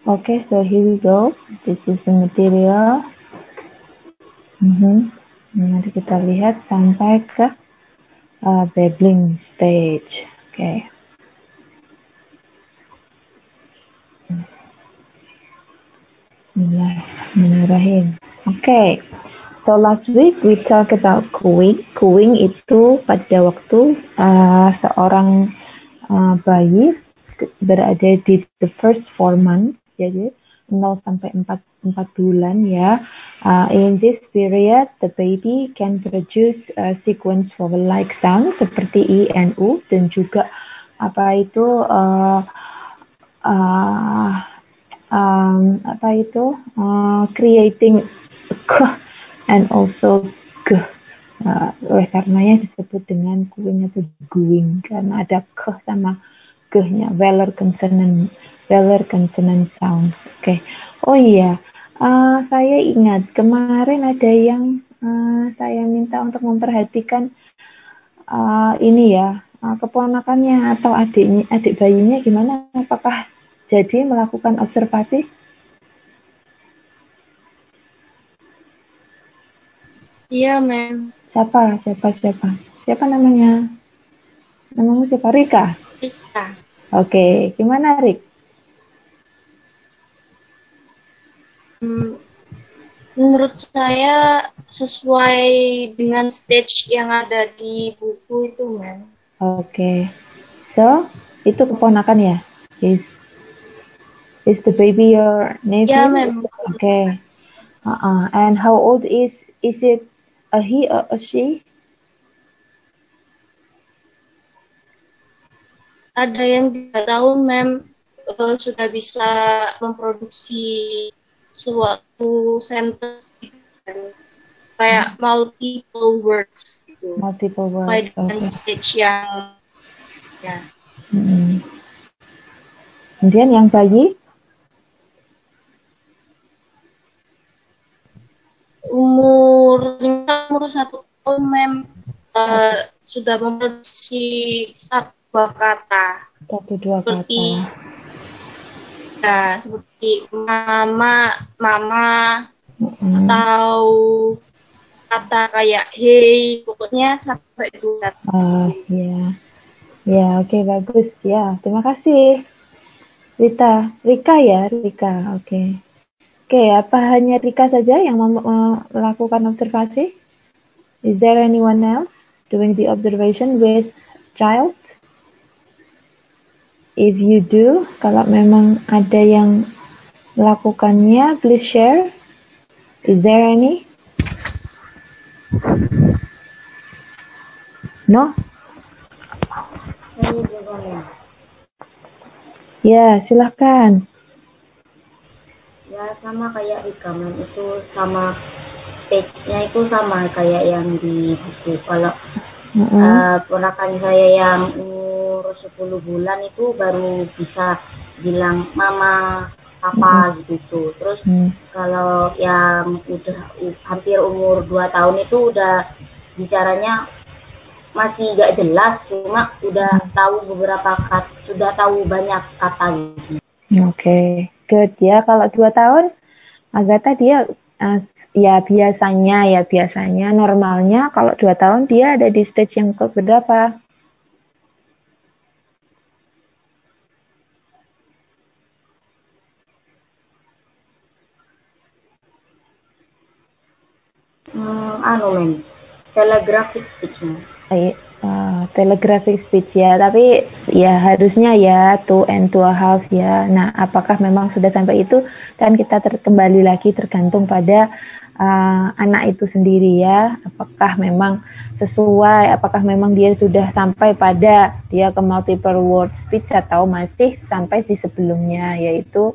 Okay, so here we go. This is the material. Nanti kita lihat sampai ke babbling stage. Okay. Bismillahirrahmanirrahim. Okay. So last week we talk about cooing. Cooing itu pada waktu seorang bayi berada di the first 4 months, jadi 0 sampai 4 bulan ya. In this period, the baby can produce a sequence vowel like sound seperti I and U, dan juga creating k and also g. Oleh karenanya disebut dengan cooing atau gooing karena ada k sama g-nya, velar consonant sounds. Oke. Oh iya, saya ingat kemarin ada yang saya minta untuk memperhatikan ini ya, keponakannya atau adik bayinya gimana? Apakah jadi melakukan observasi? Iya, Mem. Siapa namanya? Namamu siapa? Rika? Rika. Oke, gimana Rik? Menurut saya sesuai dengan stage yang ada di buku itu, Mem. Oke. So, itu keponakan ya? Is the baby your nephew? Ya, Mem. Okay. And how old is it a he or a she? Ada yang 3 tahun, Mem, sudah bisa memproduksi suatu sentence kayak multiple words gitu. Multiple words. Sesuai dengan stage yang ya. Kemudian yang bayi? Umur 1 tahun, Mem, sudah memproduksi 1-2 kata. 1-2 kata. Ya, seperti mama, atau kata kayak hey, pokoknya 1-2 kata. Ya, oke, bagus. Ya, terima kasih. Rika ya, oke. Oke, apa hanya Rika saja yang melakukan observasi? Is there anyone else doing the observation with child? If you do, kalau memang ada yang melakukannya, please share. Is there any? No? Saya juga. Ya, silakan. Ya, sama kayak Rika, itu sama stage-nya itu sama kayak yang di buku. Kalau ponakan saya yang umur 10 bulan itu baru bisa bilang mama, papa gitu. Terus kalau yang udah hampir umur 2 tahun itu udah bicaranya masih gak jelas, cuma udah tahu beberapa kata, sudah tahu banyak kata gitu. Oke, good ya. Kalau 2 tahun, Agatha dia biasanya normalnya kalau 2 tahun dia ada di stage yang keberapa? Telegraphic speech. Telegraphic speech ya, tapi ya harusnya ya 2 and 2.5 ya. Nah, apakah memang sudah sampai itu? Kan kita kembali lagi tergantung pada anak itu sendiri ya. Apakah memang sesuai? Apakah memang dia sudah sampai pada dia ke multiple word speech atau masih sampai di sebelumnya, yaitu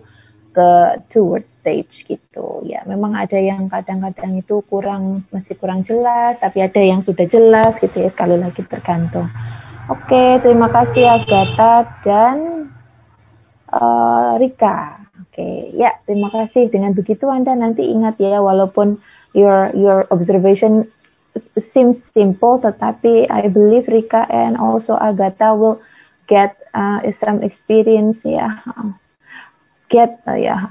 ke 2 word stage gitu ya. Memang ada yang kadang-kadang itu masih kurang jelas, tapi ada yang sudah jelas gitu ya. Sekali lagi tergantung. Oke, terima kasih Agatha dan Rika. Oke, ya terima kasih. Dengan begitu Anda nanti ingat ya, walaupun your observation seems simple, tetapi I believe Rika and also Agatha will get some experience ya.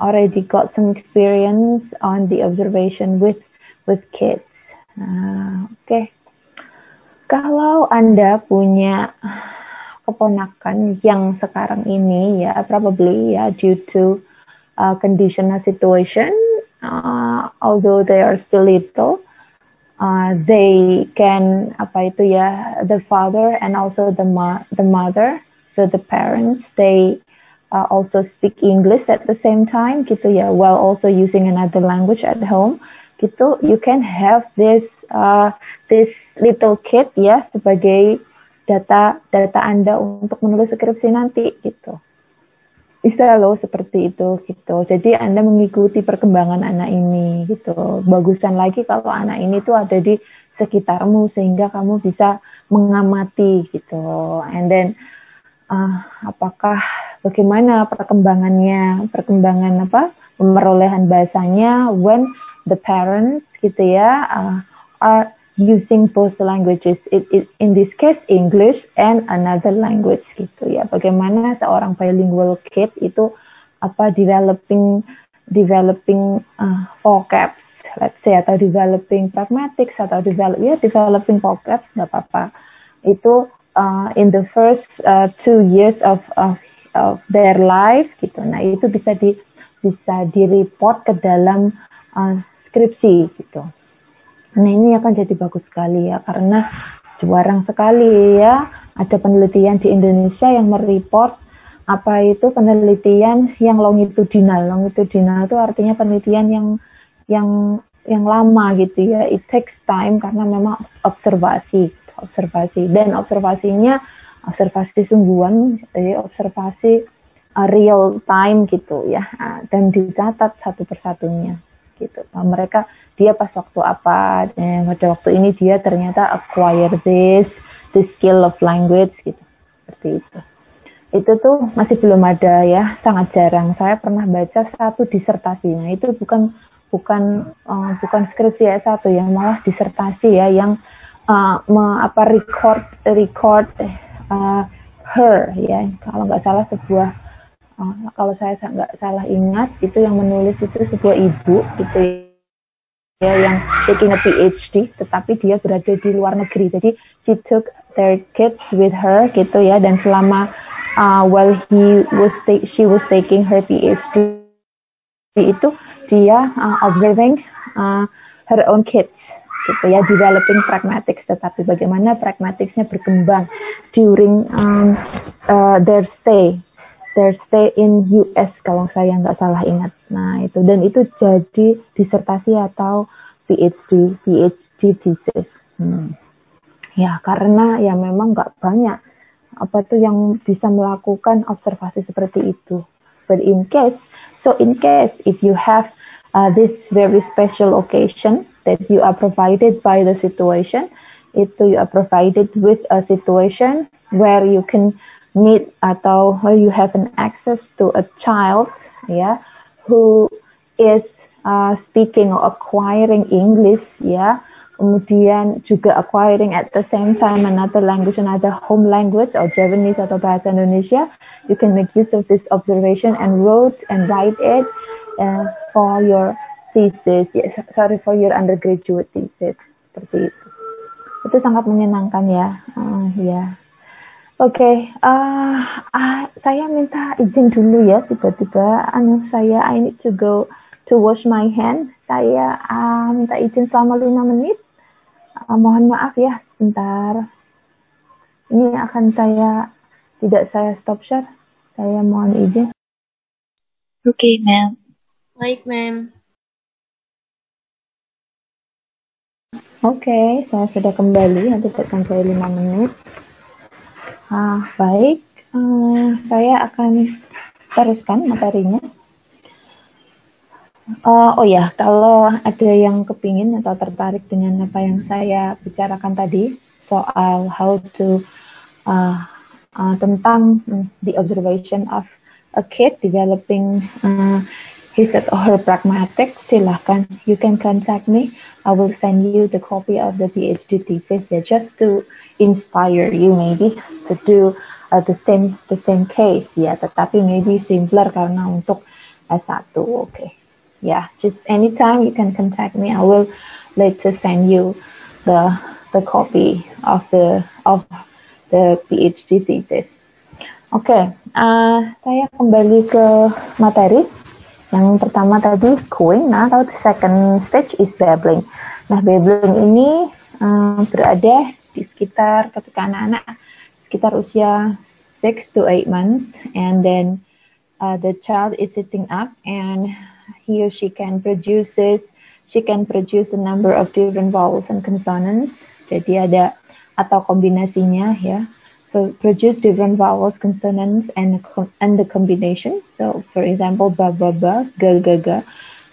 already got some experience on the observation with kids. Oke. Kalau Anda punya keponakan yang sekarang ini probably due to conditional situation, although they are still little, they can the father and also the mother, so the parents, they also speak English at the same time gitu ya, while also using another language at home gitu. You can have this little kid sebagai data Anda untuk menulis skripsi nanti gitu. Bisa loh seperti itu gitu. Jadi Anda mengikuti perkembangan anak ini gitu. Bagusan lagi kalau anak ini tuh ada di sekitarmu sehingga kamu bisa mengamati gitu. And then bagaimana perkembangan pemerolehan bahasanya when the parents gitu ya are using both languages, in this case English and another language gitu ya. Bagaimana seorang bilingual kid itu developing vocabs, let's say, atau developing pragmatics, atau developing vocabs, nggak apa-apa. Itu in the first 2 years of their life gitu. Nah itu bisa di-report ke dalam skripsi gitu. Nah ini akan jadi bagus sekali ya, karena jarang sekali ya ada penelitian di Indonesia yang mereport penelitian yang longitudinal. Longitudinal itu artinya penelitian yang lama gitu ya. It takes time karena memang observasi dan observasinya observasi sungguhan, jadi observasi real time gitu ya, dan dicatat satu persatunya gitu. Nah, dia pas waktu apa, pada waktu ini dia ternyata acquire this skill of language gitu, seperti itu. Itu tuh masih belum ada ya, sangat jarang. Saya pernah baca satu disertasi, nah itu bukan skripsi S1 ya, malah disertasi ya yang record her ya, kalau nggak salah kalau saya nggak salah ingat itu yang menulis itu sebuah ibu gitu ya, yang taking a PhD, tetapi dia berada di luar negeri. Jadi she took their kids with her gitu ya, dan selama while she was taking her PhD itu dia observing her own kids gitu ya, developing pragmatics. Tetapi bagaimana pragmaticsnya berkembang during their stay in US kalau saya nggak salah ingat. Nah itu, dan itu jadi disertasi atau PhD thesis. Ya karena ya memang nggak banyak yang bisa melakukan observasi seperti itu. But in case if you have this very special occasion that you are provided by the situation, you are provided with a situation where you can meet atau where you have an access to a child who is speaking or acquiring English kemudian juga acquiring at the same time another language, another home language or Javanese atau bahasa Indonesia. You can make use of this observation and write it for your thesis, for your undergraduate thesis, seperti itu. Itu sangat menyenangkan ya. Oke, saya minta izin dulu ya, tiba-tiba I need to go to wash my hand. Saya minta izin selama 5 menit. Mohon maaf ya, sebentar. Ini tidak saya stop share. Saya mohon izin. Oke, ma'am. Baik, ma'am. Oke, saya sudah kembali, tidak sampai 5 menit. Baik, saya akan teruskan materinya. Kalau ada yang kepingin atau tertarik dengan apa yang saya bicarakan tadi soal how to tentang the observation of a kid developing his or her pragmatic, silahkan, you can contact me. I will send you the copy of the PhD thesis just to inspire you maybe to do the same case ya, tetapi maybe simpler karena untuk S1, okay. Yeah, just anytime you can contact me. I will later send you the copy of the PhD thesis. Oke, saya kembali ke materi. Yang pertama tadi cooing, nah the second stage is babbling. Nah, babbling ini berada di sekitar ketika anak-anak sekitar usia 6 to 8 months, and then the child is sitting up and he or she can produce a number of different vowels and consonants. Jadi ada atau kombinasinya ya. So produce different vowels, consonants, and the combination. So for example, ba ba ba, ga ga ga.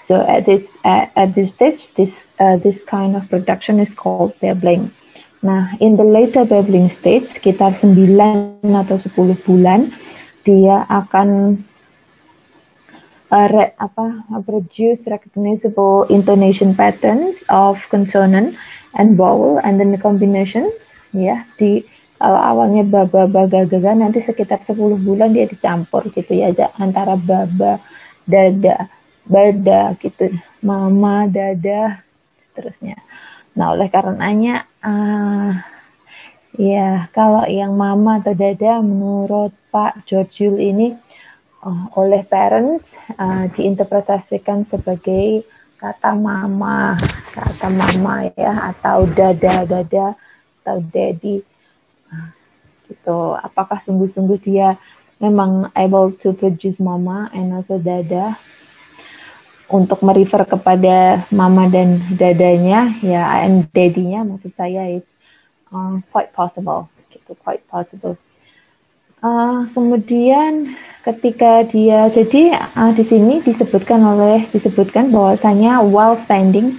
So at this stage, this kind of production is called babbling. Nah, in the later babbling stage, sekitar 9 atau 10 bulan, dia akan produce recognizable intonation patterns of consonant and vowel, and then the combination, ya, kalau awalnya baba baga gaga, nanti sekitar 10 bulan dia dicampur gitu ya, antara baba, dada, bada gitu, mama, dada, seterusnya. Nah, oleh karenanya ya kalau yang mama atau dada menurut Pak George Yule ini oleh parents diinterpretasikan sebagai kata mama ya, atau dada atau daddy. Gitu. Apakah sungguh-sungguh dia memang able to produce mama and also dada, untuk merefer kepada mama dan dadanya ya, and daddy-nya maksud saya, it's quite possible gitu, quite possible. Kemudian ketika dia jadi di sini disebutkan bahwasanya while standing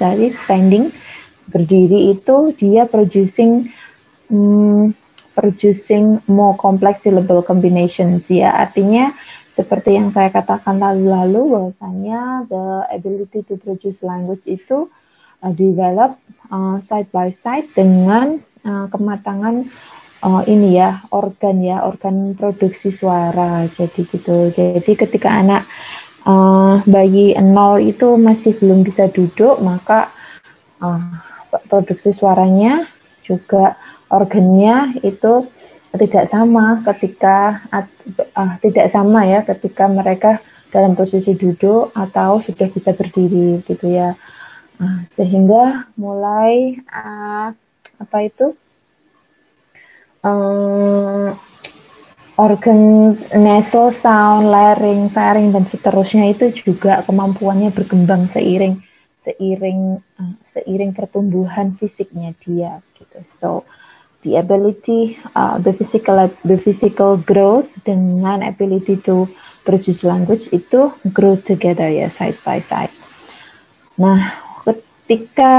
berdiri itu dia producing more complex syllable combinations ya, artinya seperti yang saya katakan lalu bahwasanya the ability to produce language itu develop side by side dengan kematangan organ produksi suara. Jadi gitu. Jadi ketika anak bayi 0 itu masih belum bisa duduk, maka produksi suaranya juga organnya itu tidak sama ketika mereka dalam posisi duduk atau sudah bisa berdiri gitu ya. Sehingga mulai organ nasal sound, larynx, pharynx dan seterusnya itu juga kemampuannya berkembang seiring pertumbuhan fisiknya dia gitu. So the ability, the physical growth dengan ability to produce language itu grow together ya, side by side. Nah, ketika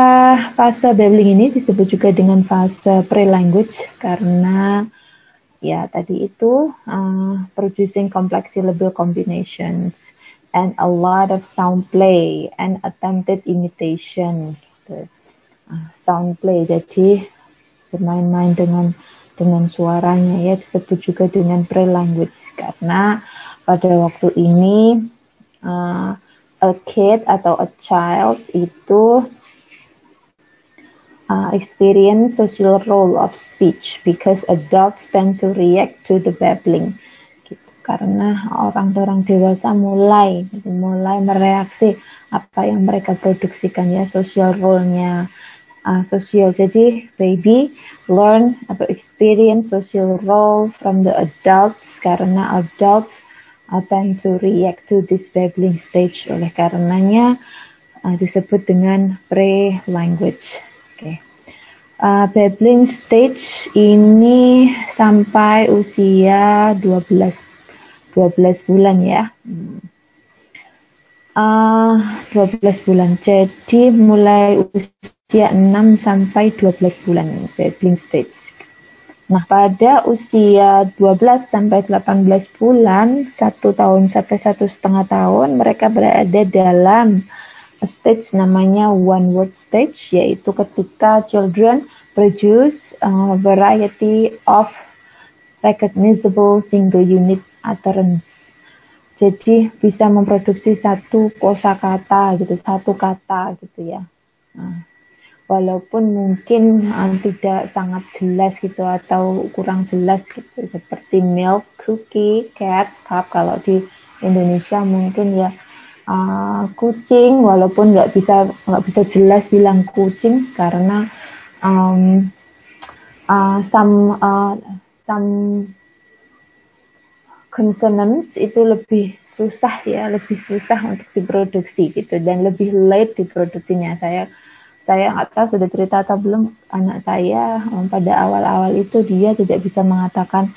fase babbling ini disebut juga dengan fase pre-language karena ya tadi itu producing complex syllable combinations and a lot of sound play and attempted imitation. Gitu. Sound play, jadi bermain-main dengan suaranya ya, disebut juga dengan pre-language karena pada waktu ini a kid atau a child itu experience social role of speech because adults tend to react to the babbling gitu. Karena orang-orang dewasa mulai mereaksi apa yang mereka produksikan ya, social role-nya. Sosial, jadi baby learn atau experience social role from the adults karena adults tend to react to this babbling stage, oleh karenanya disebut dengan pre-language. Okay. Babbling stage ini sampai usia 12 bulan ya. 12 bulan, jadi mulai usia 6 sampai 12 bulan babbling stage. Nah, pada usia 12 sampai 18 bulan, 1 tahun sampai 1,5 tahun, mereka berada dalam stage namanya one word stage, yaitu ketika children produce a variety of recognizable single unit utterance. jadi bisa memproduksi satu kosakata gitu, satu kata gitu ya. Nah, walaupun mungkin tidak sangat jelas gitu atau kurang jelas gitu, seperti milk, cookie, cat, cup. Kalau di Indonesia mungkin ya kucing, walaupun nggak bisa jelas bilang kucing karena some consonants itu lebih susah ya, lebih susah untuk diproduksi gitu, dan lebih late diproduksinya. Saya nggak tahu sudah cerita atau belum, anak saya pada awal-awal itu dia tidak bisa mengatakan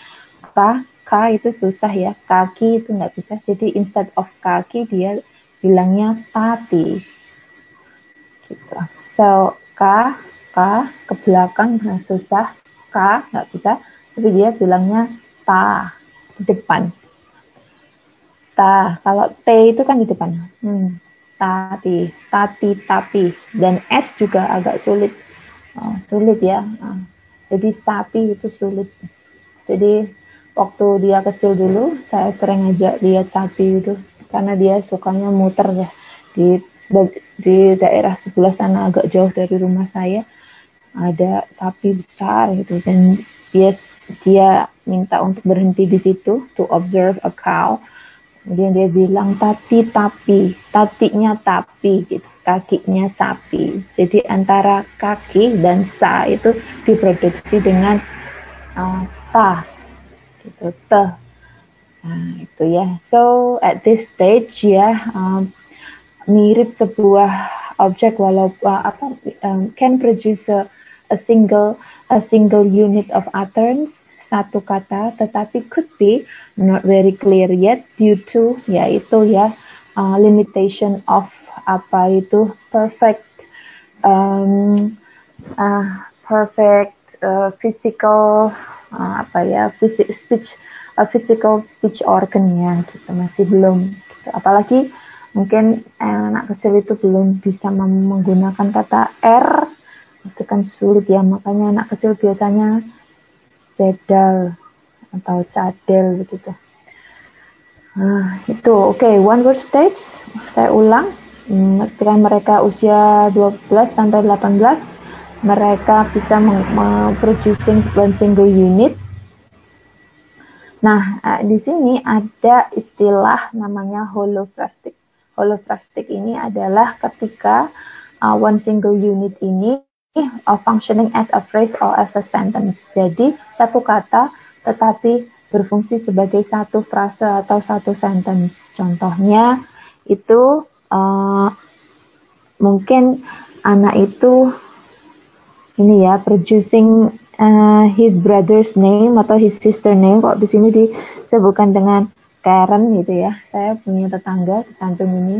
k itu susah ya, kaki itu nggak bisa, jadi instead of kaki dia bilangnya tati gitu. So k ke belakang susah, k nggak bisa, tapi dia bilangnya ta di depan. Ta, kalau t itu kan di depan. Tati, tapi, dan s juga agak sulit, sulit ya. Jadi sapi itu sulit. Jadi waktu dia kecil dulu, saya sering ngajak lihat sapi itu, karena dia sukanya muter ya di daerah sebelah sana, agak jauh dari rumah saya. Ada sapi besar gitu, dan dia minta untuk berhenti di situ to observe a cow. Kemudian dia bilang tatinya tapi gitu, kakinya sapi. Jadi antara kaki dan sa itu diproduksi dengan ta gitu, te. Nah, itu ya. So at this stage ya, mirip sebuah objek can produce a single unit of utterance, satu kata, tetapi could be not very clear yet due to limitation of perfect physical physical speech organ-nya gitu, masih belum gitu. Apalagi mungkin anak kecil itu belum bisa menggunakan kata R, itu kan sulit ya, makanya anak kecil biasanya bedal atau cadel begitu. Nah, itu oke. One word stage, saya ulang, ketika mereka usia 12 sampai 18, mereka bisa producing one single unit. Nah, di sini ada istilah namanya holophrastic. Holophrastic ini adalah ketika one single unit ini functioning as a phrase or as a sentence. Jadi satu kata tetapi berfungsi sebagai satu frase atau satu sentence. Contohnya itu mungkin anak itu ini ya, producing his brother's name atau his sister name. Kok di sini disebutkan dengan Karen gitu ya. Saya punya tetangga di samping ini,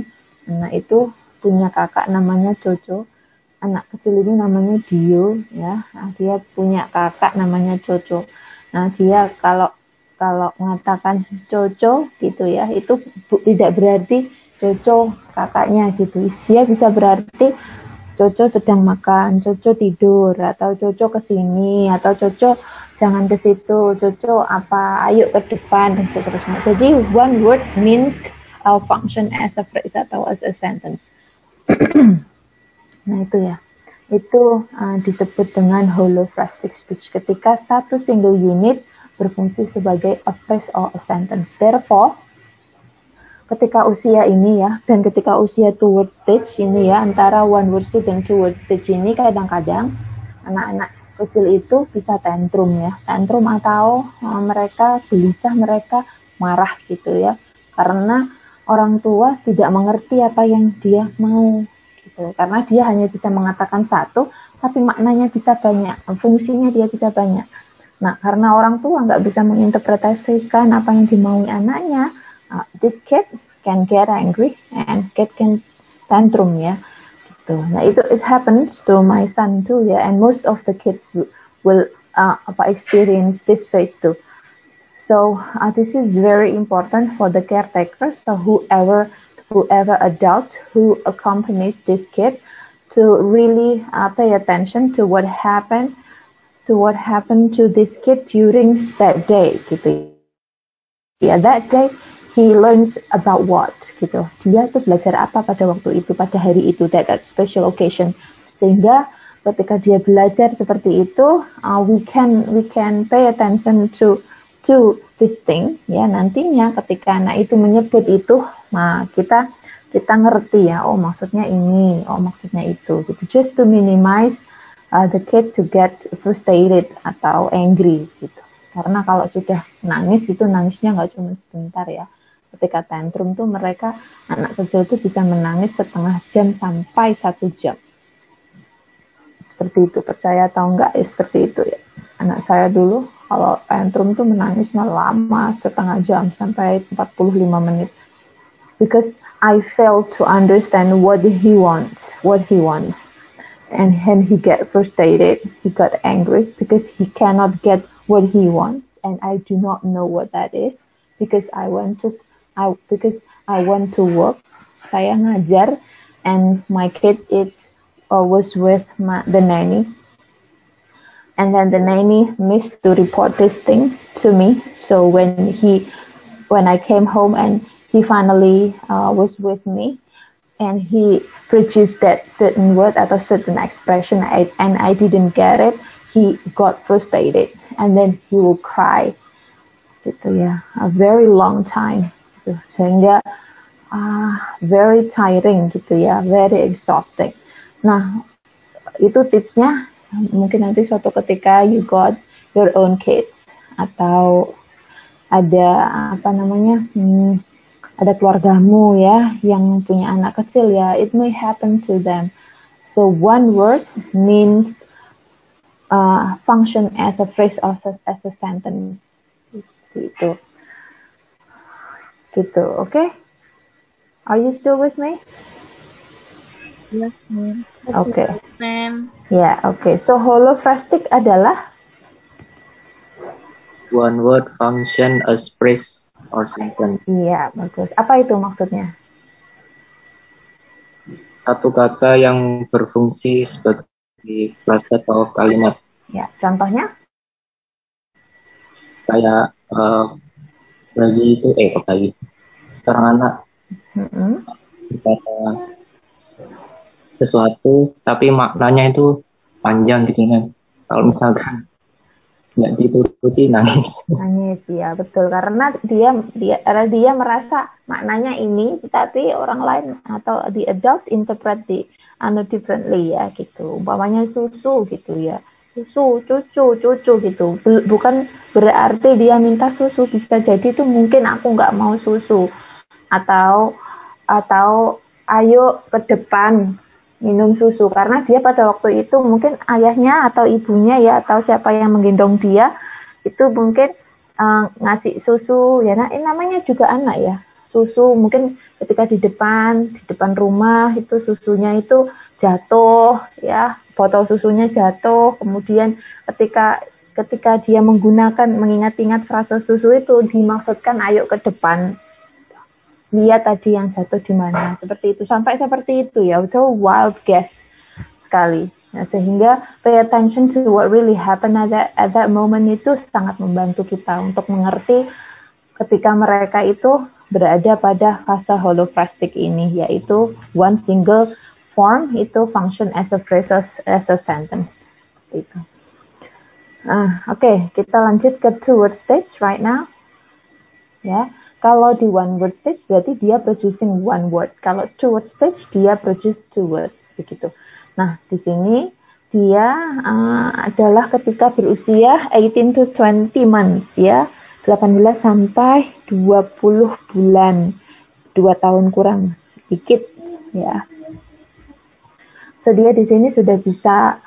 anak itu punya kakak namanya Coco. Anak kecil ini namanya Dio ya. Nah, dia punya kakak namanya Coco. Nah, dia kalau mengatakan Coco gitu ya, itu tidak berarti Coco kakaknya gitu. Dia bisa berarti Coco sedang makan, Coco tidur, atau Coco kesini, atau Coco jangan ke situ, Coco apa, ayo ke depan, dan seterusnya. Jadi one word means function as a phrase atau as a sentence. Nah itu ya, itu disebut dengan holophrastic speech, ketika satu single unit berfungsi sebagai a phrase or a sentence. Therefore, ketika usia ini ya, dan ketika usia two word stage ini ya, antara one word stage dan two word stage ini, kadang-kadang anak-anak kecil itu bisa tantrum ya, tantrum atau mereka gelisah, mereka marah gitu ya, karena orang tua tidak mengerti apa yang dia mau gitu, karena dia hanya bisa mengatakan satu, tapi maknanya bisa banyak, fungsinya dia bisa banyak. Nah, karena orang tua nggak bisa menginterpretasikan apa yang dimaui anaknya, this kid can get angry and kid can tantrum ya. Gitu. Nah, it happens to my son too ya, and most of the kids will experience this phase too. So this is very important for the caretakers, so whoever adults who accompanies this kid to really pay attention to what happened to this kid during that day gitu. Yeah, that day he learns about what gitu. Dia tuh belajar apa pada waktu itu, pada hari itu, that special occasion. Sehingga ketika dia belajar seperti itu, we can pay attention to this thing. Ya, nantinya ketika anak itu menyebut itu, nah kita ngerti ya, oh maksudnya ini, oh maksudnya itu. Gitu. Just to minimize the kid to get frustrated atau angry gitu. Karena kalau sudah nangis itu nangisnya nggak cuma sebentar ya. Ketika tantrum tuh mereka, anak kecil itu bisa menangis setengah jam sampai 1 jam. Seperti itu, percaya atau enggak ya seperti itu ya. Anak saya dulu kalau tantrum tuh menangisnya lama, setengah jam sampai 45 menit. Because I fail to understand what he wants. And when he get frustrated, he got angry because he cannot get what he wants. And I do not know what that is. Because I want to work. Saya ngajar, and my kid was with the nanny, and then the nanny missed to report this thing to me. So when I came home and he finally was with me, and he produced that certain word atau certain expression, and I didn't get it, he got frustrated, and then he will cry. Gitu ya, a very long time, gitu. Sehingga very tiring gitu ya, very exhausting. Nah, itu tipsnya. Mungkin nanti suatu ketika you got your own kids atau ada ada keluargamu ya yang punya anak kecil ya, it may happen to them. So one word means function as a phrase or as a sentence. Gitu, okay? Are you still with me? Yes, ma'am. Okay. Ma'am. Ya, okay. So holophrastic adalah one word function as phrase or sentence. Iya, bagus. Apa itu maksudnya? Satu kata yang berfungsi sebagai frasa atau kalimat. Ya, contohnya? Kayak bayi itu seorang anak berkata sesuatu tapi maknanya itu panjang gitu kan. Kalau misalkan nggak dituruti nangis Ya betul, karena dia merasa maknanya ini, tapi orang lain atau the adults interpret differently ya gitu. Umpamanya susu gitu ya, susu, cucu gitu. Bukan berarti dia minta susu, bisa jadi itu mungkin aku nggak mau susu, atau ayo ke depan minum susu, karena dia pada waktu itu mungkin ayahnya atau ibunya ya atau siapa yang menggendong dia itu mungkin ngasih susu ya. Nah, ini namanya juga anak ya, susu mungkin ketika di depan rumah itu susunya itu jatuh ya, botol susunya jatuh, kemudian ketika dia mengingat-ingat frasa susu itu dimaksudkan ayo ke depan, lihat tadi yang jatuh di mana, seperti itu, sampai seperti itu ya. So wild guess sekali. Nah, sehingga pay attention to what really happened at that moment itu sangat membantu kita untuk mengerti ketika mereka itu berada pada fase holophrastic ini, yaitu one single form itu function as a phrase, as a sentence. Itu. Oke, kita lanjut ke two word stage right now. Ya. Kalau di one word stage berarti dia producing one word. Kalau two word stage dia produce two words begitu. Nah, di sini dia adalah ketika berusia 18 to 20 months ya. 18 sampai 20 bulan. 2 tahun kurang sedikit ya. So dia di sini sudah bisa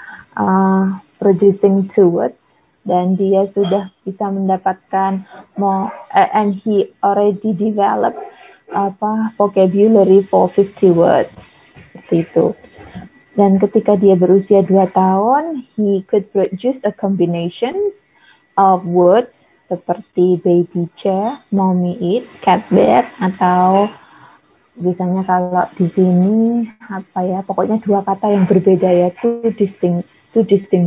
producing two words. Dan dia sudah bisa mendapatkan and he already developed vocabulary for 50 words seperti itu. Dan ketika dia berusia 2 tahun, he could produce a combinations of words seperti baby chair, mommy eat, cat bed, atau biasanya kalau di sini pokoknya 2 kata yang berbeda ya, two distinct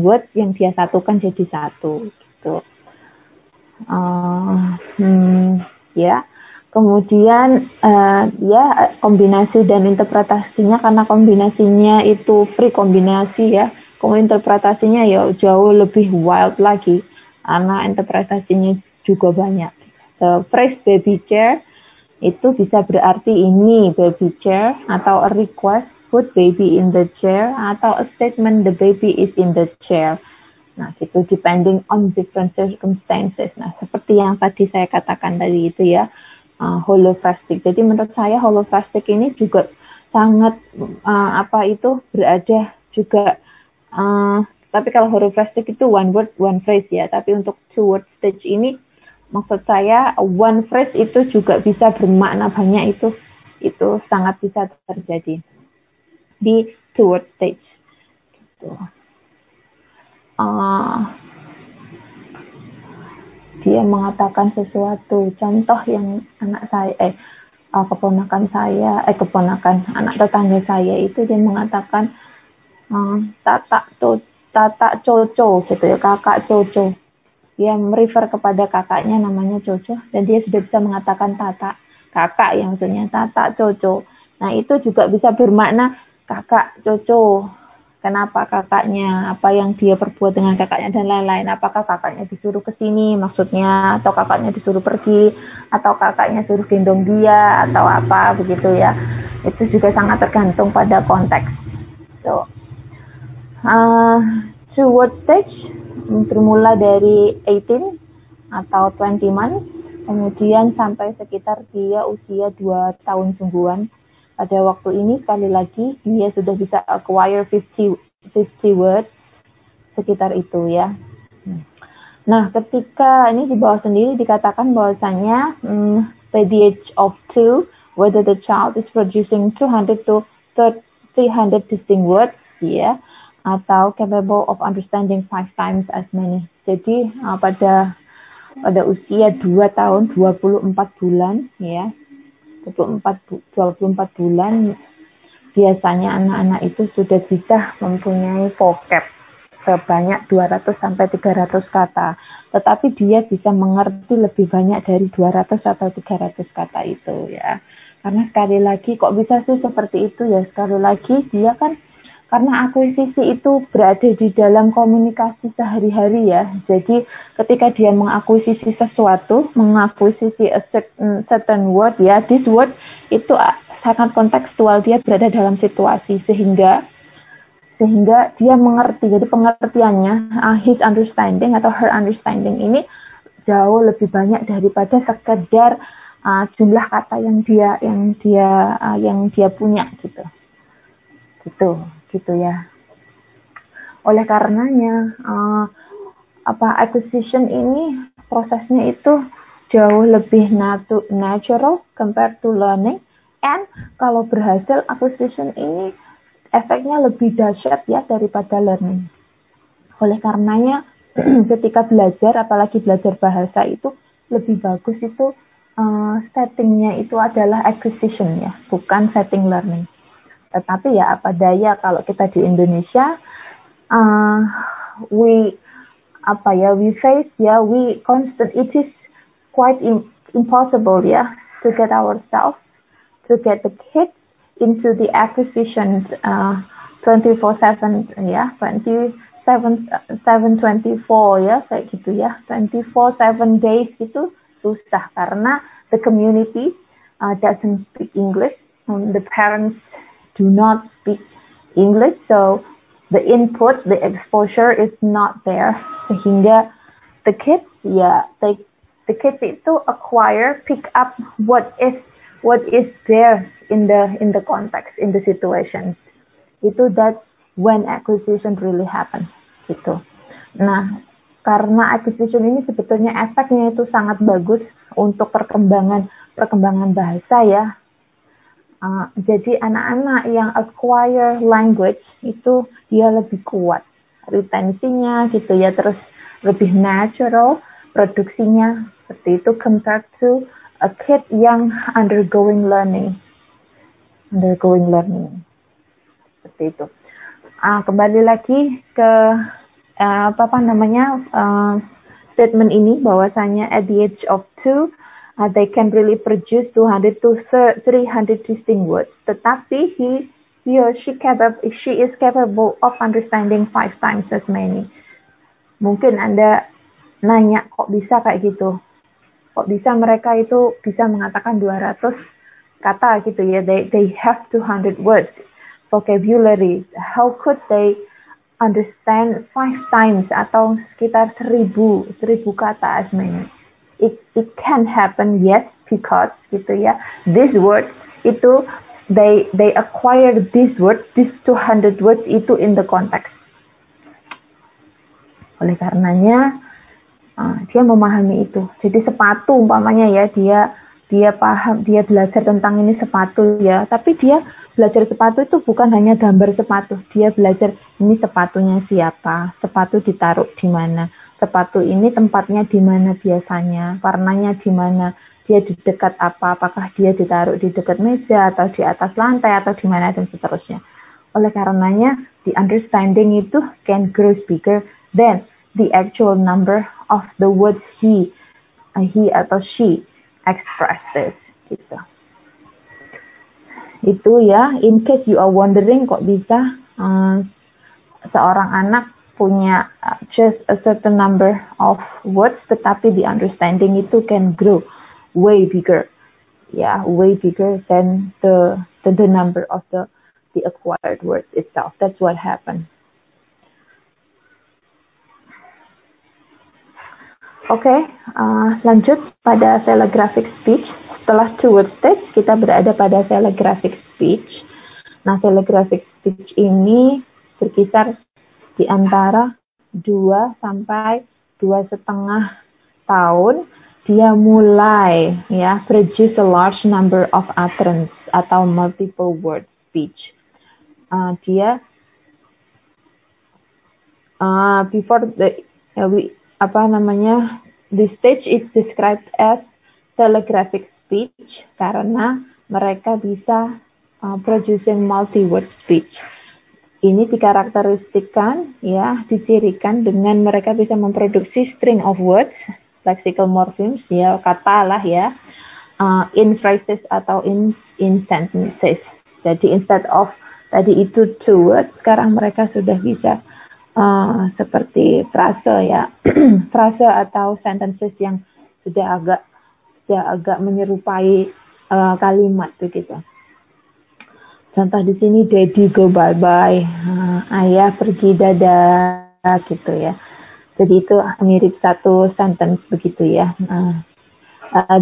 words yang dia satukan jadi satu gitu. Ya. Kemudian ya kombinasi dan interpretasinya, karena kombinasinya itu free kombinasi ya, kemudian interpretasinya ya jauh lebih wild lagi karena interpretasinya juga banyak. The phrase baby chair itu bisa berarti ini baby chair, atau a request put baby in the chair, atau a statement the baby is in the chair. Nah, gitu, depending on different circumstances. Nah, seperti yang tadi saya katakan tadi itu ya, holophrastic. Jadi menurut saya holophrastic ini juga sangat berada juga. Tapi kalau holophrastic itu one word one phrase ya. Tapi untuk two word stage ini, maksud saya one phrase itu juga bisa bermakna banyak, itu sangat bisa terjadi di two word stage. Gitu. Dia mengatakan sesuatu, contoh yang anak saya, keponakan anak tetangga saya itu, dia mengatakan tata Coco gitu ya, kakak Coco. Dia merefer kepada kakaknya namanya Coco, dan dia sudah bisa mengatakan tata, kakak yang maksudnya tata Coco. Nah, itu juga bisa bermakna kakak Coco. Kenapa kakaknya, apa yang dia perbuat dengan kakaknya, dan lain-lain. Apakah kakaknya disuruh ke sini maksudnya, atau kakaknya disuruh pergi, atau kakaknya suruh gendong dia, atau apa begitu ya. Itu juga sangat tergantung pada konteks. So, two word stage bermula dari 18 atau 20 months, kemudian sampai sekitar dia usia 2 tahun sungguhan. Pada waktu ini sekali lagi dia sudah bisa acquire 50 words, sekitar itu ya. Nah, ketika ini di bawah sendiri dikatakan bahwasanya by the age of 2, whether the child is producing 200 to 300 distinct words ya, atau capable of understanding 5 times as many. Jadi pada usia 2 tahun 24 bulan ya, 24 bulan biasanya anak-anak itu sudah bisa mempunyai vocab sebanyak 200 sampai 300 kata. Tetapi dia bisa mengerti lebih banyak dari 200 atau 300 kata itu ya. Karena sekali lagi kok bisa sih seperti itu ya, sekali lagi dia kan karena akuisisi itu berada di dalam komunikasi sehari-hari ya. Jadi ketika dia mengakuisisi sesuatu, mengakuisisi a certain word ya, this word itu sangat kontekstual, dia berada dalam situasi sehingga dia mengerti. Jadi pengertiannya, his understanding atau her understanding ini jauh lebih banyak daripada sekedar jumlah kata yang dia punya gitu ya. Oleh karenanya acquisition ini prosesnya itu jauh lebih natural compared to learning, and kalau berhasil acquisition ini efeknya lebih dahsyat ya daripada learning. Oleh karenanya ketika belajar, apalagi belajar bahasa itu lebih bagus itu settingnya itu adalah acquisition ya, bukan setting learning. Tetapi ya apa daya kalau kita di Indonesia, it is quite impossible ya to get ourselves, to get the kids into the acquisitions 24/7 ya, 7/24 ya, kayak gitu ya, 24/7 days gitu susah karena the community doesn't speak English, the parents do not speak English, so the input, the exposure is not there, sehingga the kids itu pick up what is there in the context, in the situations. That's when acquisition really happen gitu. Nah, karena acquisition ini sebetulnya efeknya itu sangat bagus untuk perkembangan bahasa ya. Jadi anak-anak yang acquire language itu dia lebih kuat retensinya gitu ya, terus lebih natural produksinya seperti itu compared to a kid yang undergoing learning seperti itu. Kembali lagi ke statement ini bahwasanya at the age of 2 They can really produce 200 to 300 distinct words. Tetapi he or she is capable of understanding 5 times as many. Mungkin Anda nanya, kok bisa kayak gitu? Kok bisa mereka itu bisa mengatakan 200 kata gitu ya? They have 200 words vocabulary. How could they understand 5 times atau sekitar 1000 kata as many? It can happen, yes, because gitu ya. These words itu they acquire these words, these 200 words itu in the context. Oleh karenanya dia memahami itu. Jadi sepatu umpamanya ya, dia paham, dia belajar tentang ini sepatu ya, tapi dia belajar sepatu itu bukan hanya gambar sepatu. Dia belajar ini sepatunya siapa, sepatu ditaruh di mana, sepatu ini tempatnya di mana biasanya, warnanya di mana, dia di dekat apa, apakah dia ditaruh di dekat meja atau di atas lantai atau di mana dan seterusnya. Oleh karenanya, the understanding itu can grow bigger than the actual number of the words he atau she expresses gitu. Itu ya, in case you are wondering kok bisa seorang anak punya just a certain number of words, tetapi the understanding itu can grow way bigger, way bigger than the number of the acquired words itself. That's what happened. Oke, lanjut pada telegraphic speech. Setelah two word stage, kita berada pada telegraphic speech. Nah, telegraphic speech ini berkisar di antara 2 sampai 2,5 tahun dia mulai ya produce a large number of utterance atau multiple word speech. Before the stage is described as telegraphic speech karena mereka bisa producing multi-word speech. Ini dikarakteristikkan, ya, dicirikan dengan mereka bisa memproduksi string of words, lexical morphemes, ya, kata lah ya, in phrases atau in sentences. Jadi instead of tadi itu 2 words, sekarang mereka sudah bisa seperti frase ya, frase atau sentences yang sudah agak menyerupai kalimat begitu. Contoh di sini, Daddy go bye-bye, ayah pergi dadah, gitu ya. Jadi itu mirip satu sentence begitu ya.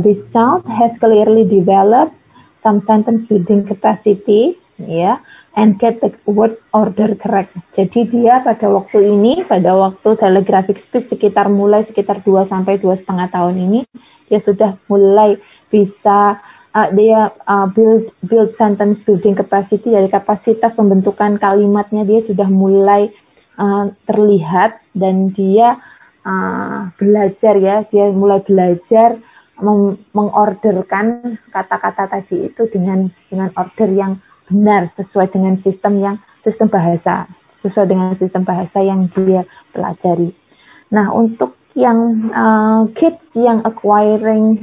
This child has clearly developed some sentence building capacity, ya, and get the word order correct. Jadi dia pada waktu telegraphic speech sekitar 2 sampai 2,5 tahun ini, dia sudah mulai bisa build sentence building capacity, dari kapasitas pembentukan kalimatnya dia sudah mulai terlihat, dan dia belajar ya, dia mulai belajar mengorderkan kata-kata tadi itu dengan order yang benar, sesuai dengan sistem bahasa, sesuai dengan sistem bahasa yang dia pelajari. Nah, untuk yang kids yang acquiring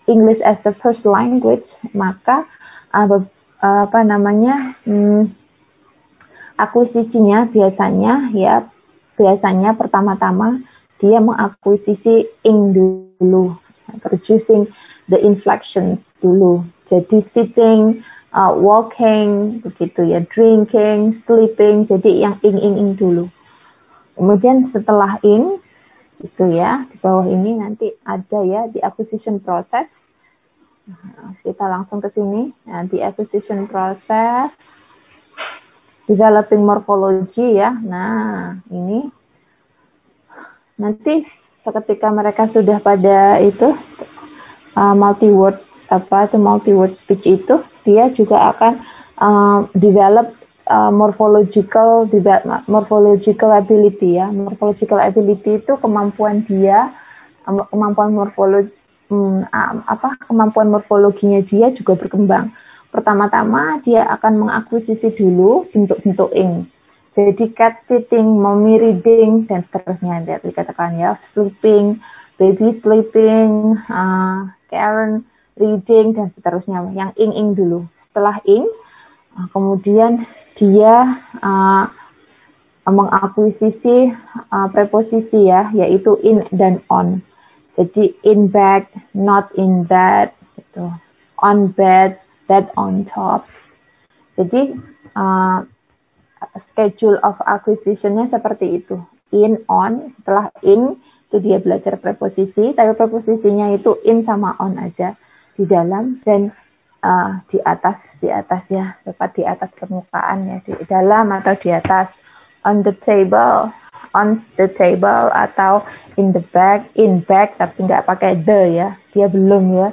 English as the first language, maka akuisisinya biasanya pertama-tama dia mengakuisisi ing dulu, producing the inflections dulu. Jadi sitting, walking, begitu ya, drinking, sleeping, jadi yang ing dulu. Kemudian setelah ing, itu ya, di bawah ini nanti ada ya di acquisition process. Nah, kita langsung ke sini. Nah, di acquisition process, developing morphology ya. Nah, ini nanti ketika mereka sudah pada itu multi-word speech itu, dia juga akan develop morphological ability ya. Morphological ability itu kemampuan morfologinya dia juga berkembang. Pertama-tama dia akan mengakuisisi dulu bentuk-bentuk ing. Jadi cat sitting, mommy reading, dan seterusnya dikatakan ya, sleeping, baby sleeping, Karen reading, dan seterusnya. Yang ing dulu. Setelah ing, kemudian dia mengakuisisi preposisi ya, yaitu in dan on. Jadi in bed, not in bed, gitu. On bed, bed on top. Jadi schedule of acquisition-nya seperti itu. In, on, setelah in itu dia belajar preposisi, tapi preposisinya itu in sama on aja di dalam dan di atas ya, tepat di atas permukaan ya, di dalam atau di atas, on the table atau in the bag, in bag tapi nggak pakai the ya, dia belum ya,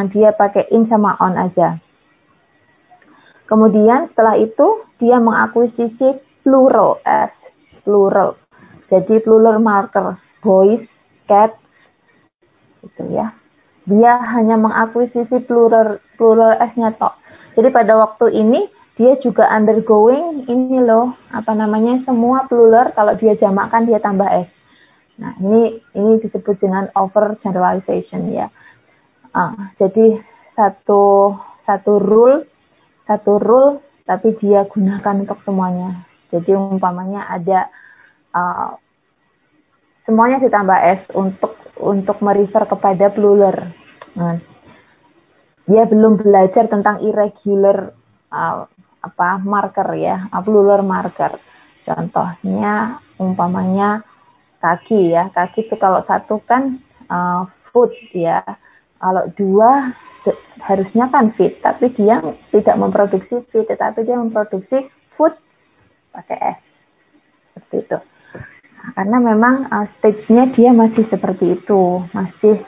dia pakai in sama on aja. Kemudian setelah itu dia mengakuisisi plural as, plural. Jadi plural marker, boys, cats, gitu ya. Dia hanya mengakuisisi plural s-nya tok. Jadi pada waktu ini dia juga undergoing ini loh, apa namanya, semua plural kalau dia jamakkan dia tambah s. Nah ini disebut dengan over generalization ya. Jadi satu rule tapi dia gunakan untuk semuanya. Jadi umpamanya ada semuanya ditambah s untuk merefer kepada plural. Nah, dia belum belajar tentang irregular marker ya, plural marker. Contohnya umpamanya kaki ya, kaki itu kalau satu kan foot ya, kalau dua harusnya kan feet, tapi dia tidak memproduksi feet, tetapi dia memproduksi foot pakai s, seperti itu. Karena memang stage-nya dia masih seperti itu, masih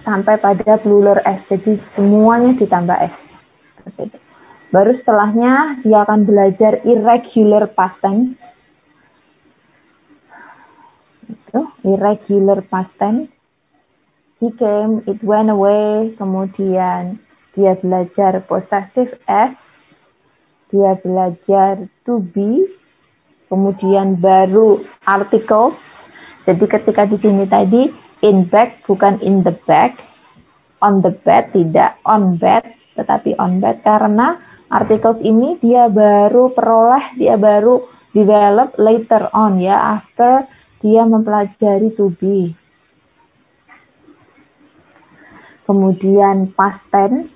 sampai pada plural s, jadi semuanya ditambah s. Seperti itu. Baru setelahnya dia akan belajar irregular past tense. Itu, irregular past tense. He came, it went away, kemudian dia belajar possessive s, dia belajar to be, kemudian baru articles. Jadi ketika di sini tadi in bed bukan in the bag, on the bed tidak on bed, tetapi on bed karena articles ini dia baru peroleh, dia baru develop later on ya, after dia mempelajari to be. Kemudian past tense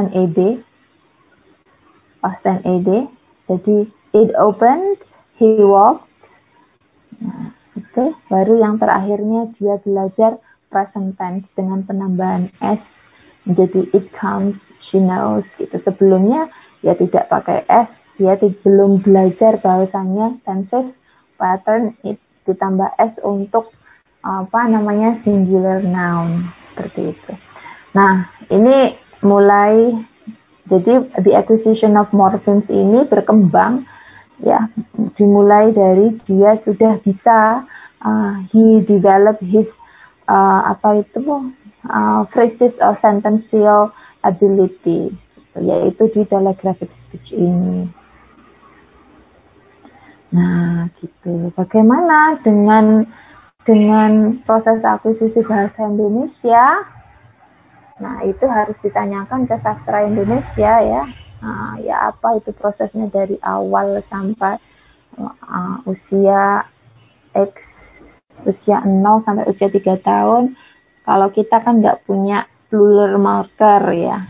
ed, jadi it opened, he walked. Nah, itu baru yang terakhirnya dia belajar present tense dengan penambahan s menjadi it comes, she knows gitu. Sebelumnya ya tidak pakai s, dia belum belajar bahwasanya tenses pattern it ditambah s untuk singular noun seperti itu. Nah, ini mulai, jadi the acquisition of morphemes ini berkembang ya, dimulai dari dia sudah bisa he develop his phrases of sentential ability, yaitu di telegraphic speech ini. Nah, gitu. Bagaimana dengan proses akuisisi bahasa Indonesia? Nah, itu harus ditanyakan ke sastra Indonesia ya. Nah, ya apa itu prosesnya dari awal sampai usia X, usia 0 sampai usia 3 tahun. Kalau kita kan nggak punya plural marker ya.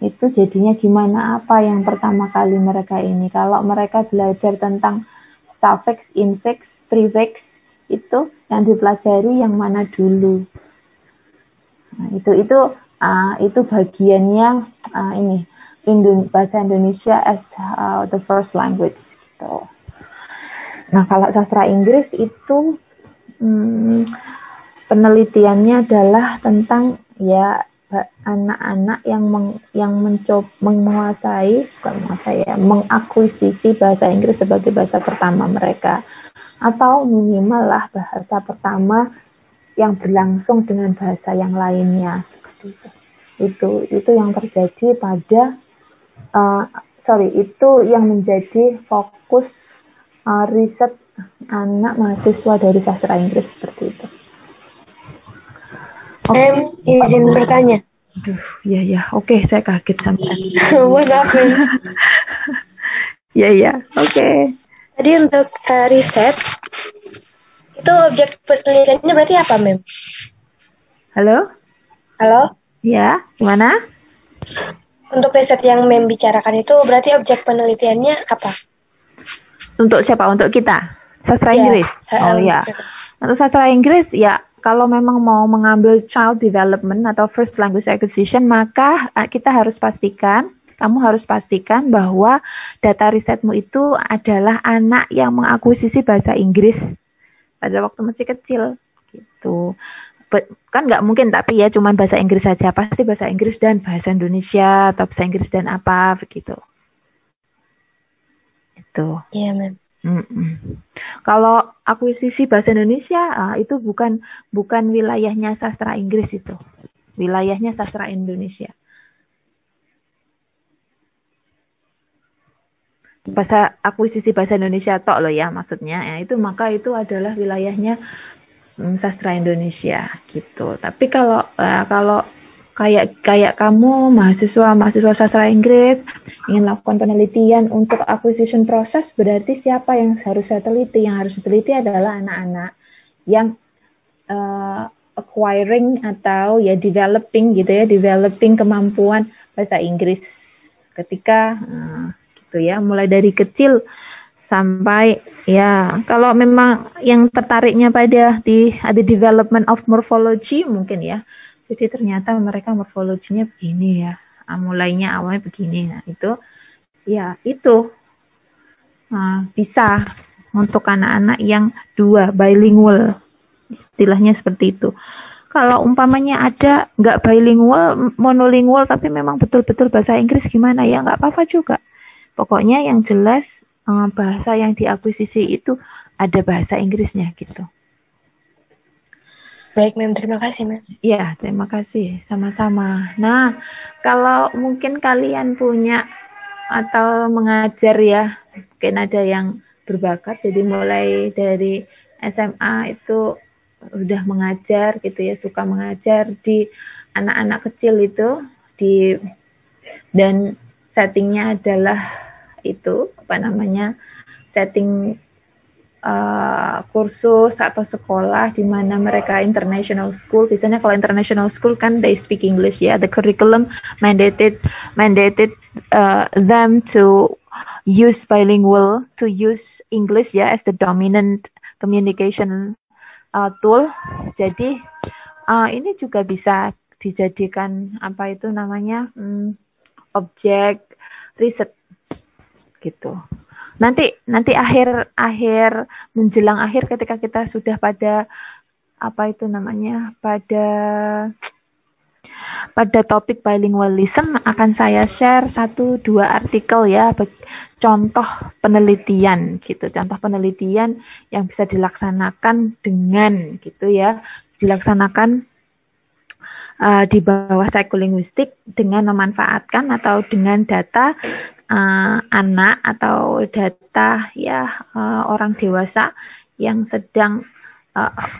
Itu jadinya gimana, apa yang pertama kali mereka ini? Kalau mereka belajar tentang suffix, infix, prefix, itu yang dipelajari yang mana dulu? Nah, itu bagiannya ini bahasa Indonesia as the first language gitu. Nah, kalau sastra Inggris itu penelitiannya adalah tentang ya anak-anak yang mengakuisisi bahasa Inggris sebagai bahasa pertama mereka, atau minimal lah bahasa pertama yang berlangsung dengan bahasa yang lainnya. Itu yang terjadi pada itu yang menjadi fokus riset anak mahasiswa dari sastra Inggris seperti itu. Izin bertanya. Aduh, ya, oke, saya kaget sampai. What happened? Ya, oke. Tadi untuk riset, itu objek penelitiannya berarti apa, Mem? Halo? Ya, gimana? Untuk riset yang Mem bicarakan itu berarti objek penelitiannya apa? Untuk siapa? Untuk kita? Sastra Inggris? Oh ya. Untuk sastra Inggris, ya kalau memang mau mengambil child development atau first language acquisition, maka kamu harus pastikan bahwa data risetmu itu adalah anak yang mengakuisisi bahasa Inggris pada waktu masih kecil, gitu. Kan nggak mungkin tapi ya cuman bahasa Inggris saja, pasti bahasa Inggris dan bahasa Indonesia atau bahasa Inggris dan apa begitu. Itu. Iya, Mem. Kalau akuisisi bahasa Indonesia itu bukan wilayahnya sastra Inggris, itu wilayahnya sastra Indonesia. Akuisisi bahasa Indonesia tok loh ya maksudnya ya, maka itu adalah wilayahnya sastra Indonesia gitu. Tapi kalau kayak kamu mahasiswa sastra Inggris ingin melakukan penelitian untuk acquisition proses, berarti siapa yang harus saya teliti? Yang harus diteliti adalah anak-anak yang acquiring atau ya developing kemampuan bahasa Inggris ketika gitu ya, mulai dari kecil sampai ya, kalau memang yang tertariknya pada ada development of morphology mungkin ya. Jadi ternyata mereka morfologinya begini ya, awalnya begini. Nah itu bisa untuk anak-anak yang bilingual, istilahnya seperti itu. Kalau umpamanya ada nggak bilingual, monolingual, tapi memang betul-betul bahasa Inggris gimana ya, nggak apa-apa juga. Pokoknya yang jelas bahasa yang diakuisisi itu ada bahasa Inggrisnya gitu. Baik, Mem. Terima kasih, Mem. Ya, terima kasih. Sama-sama. Nah, kalau mungkin kalian punya atau mengajar ya, mungkin ada yang berbakat, jadi mulai dari SMA itu udah mengajar gitu ya, suka mengajar di anak-anak kecil itu, dan settingnya adalah setting kursus atau sekolah di mana mereka international school. Biasanya kalau international school kan they speak English ya. The curriculum mandated them to use bilingual, to use English ya as the dominant communication tool. Jadi ini juga bisa dijadikan objek riset gitu. Nanti menjelang akhir ketika kita sudah pada pada topik bilingualism, akan saya share 1-2 artikel ya, contoh penelitian gitu, contoh penelitian yang bisa dilaksanakan dengan gitu ya, dilaksanakan di bawah psikolinguistik dengan memanfaatkan atau dengan data anak atau data ya orang dewasa yang sedang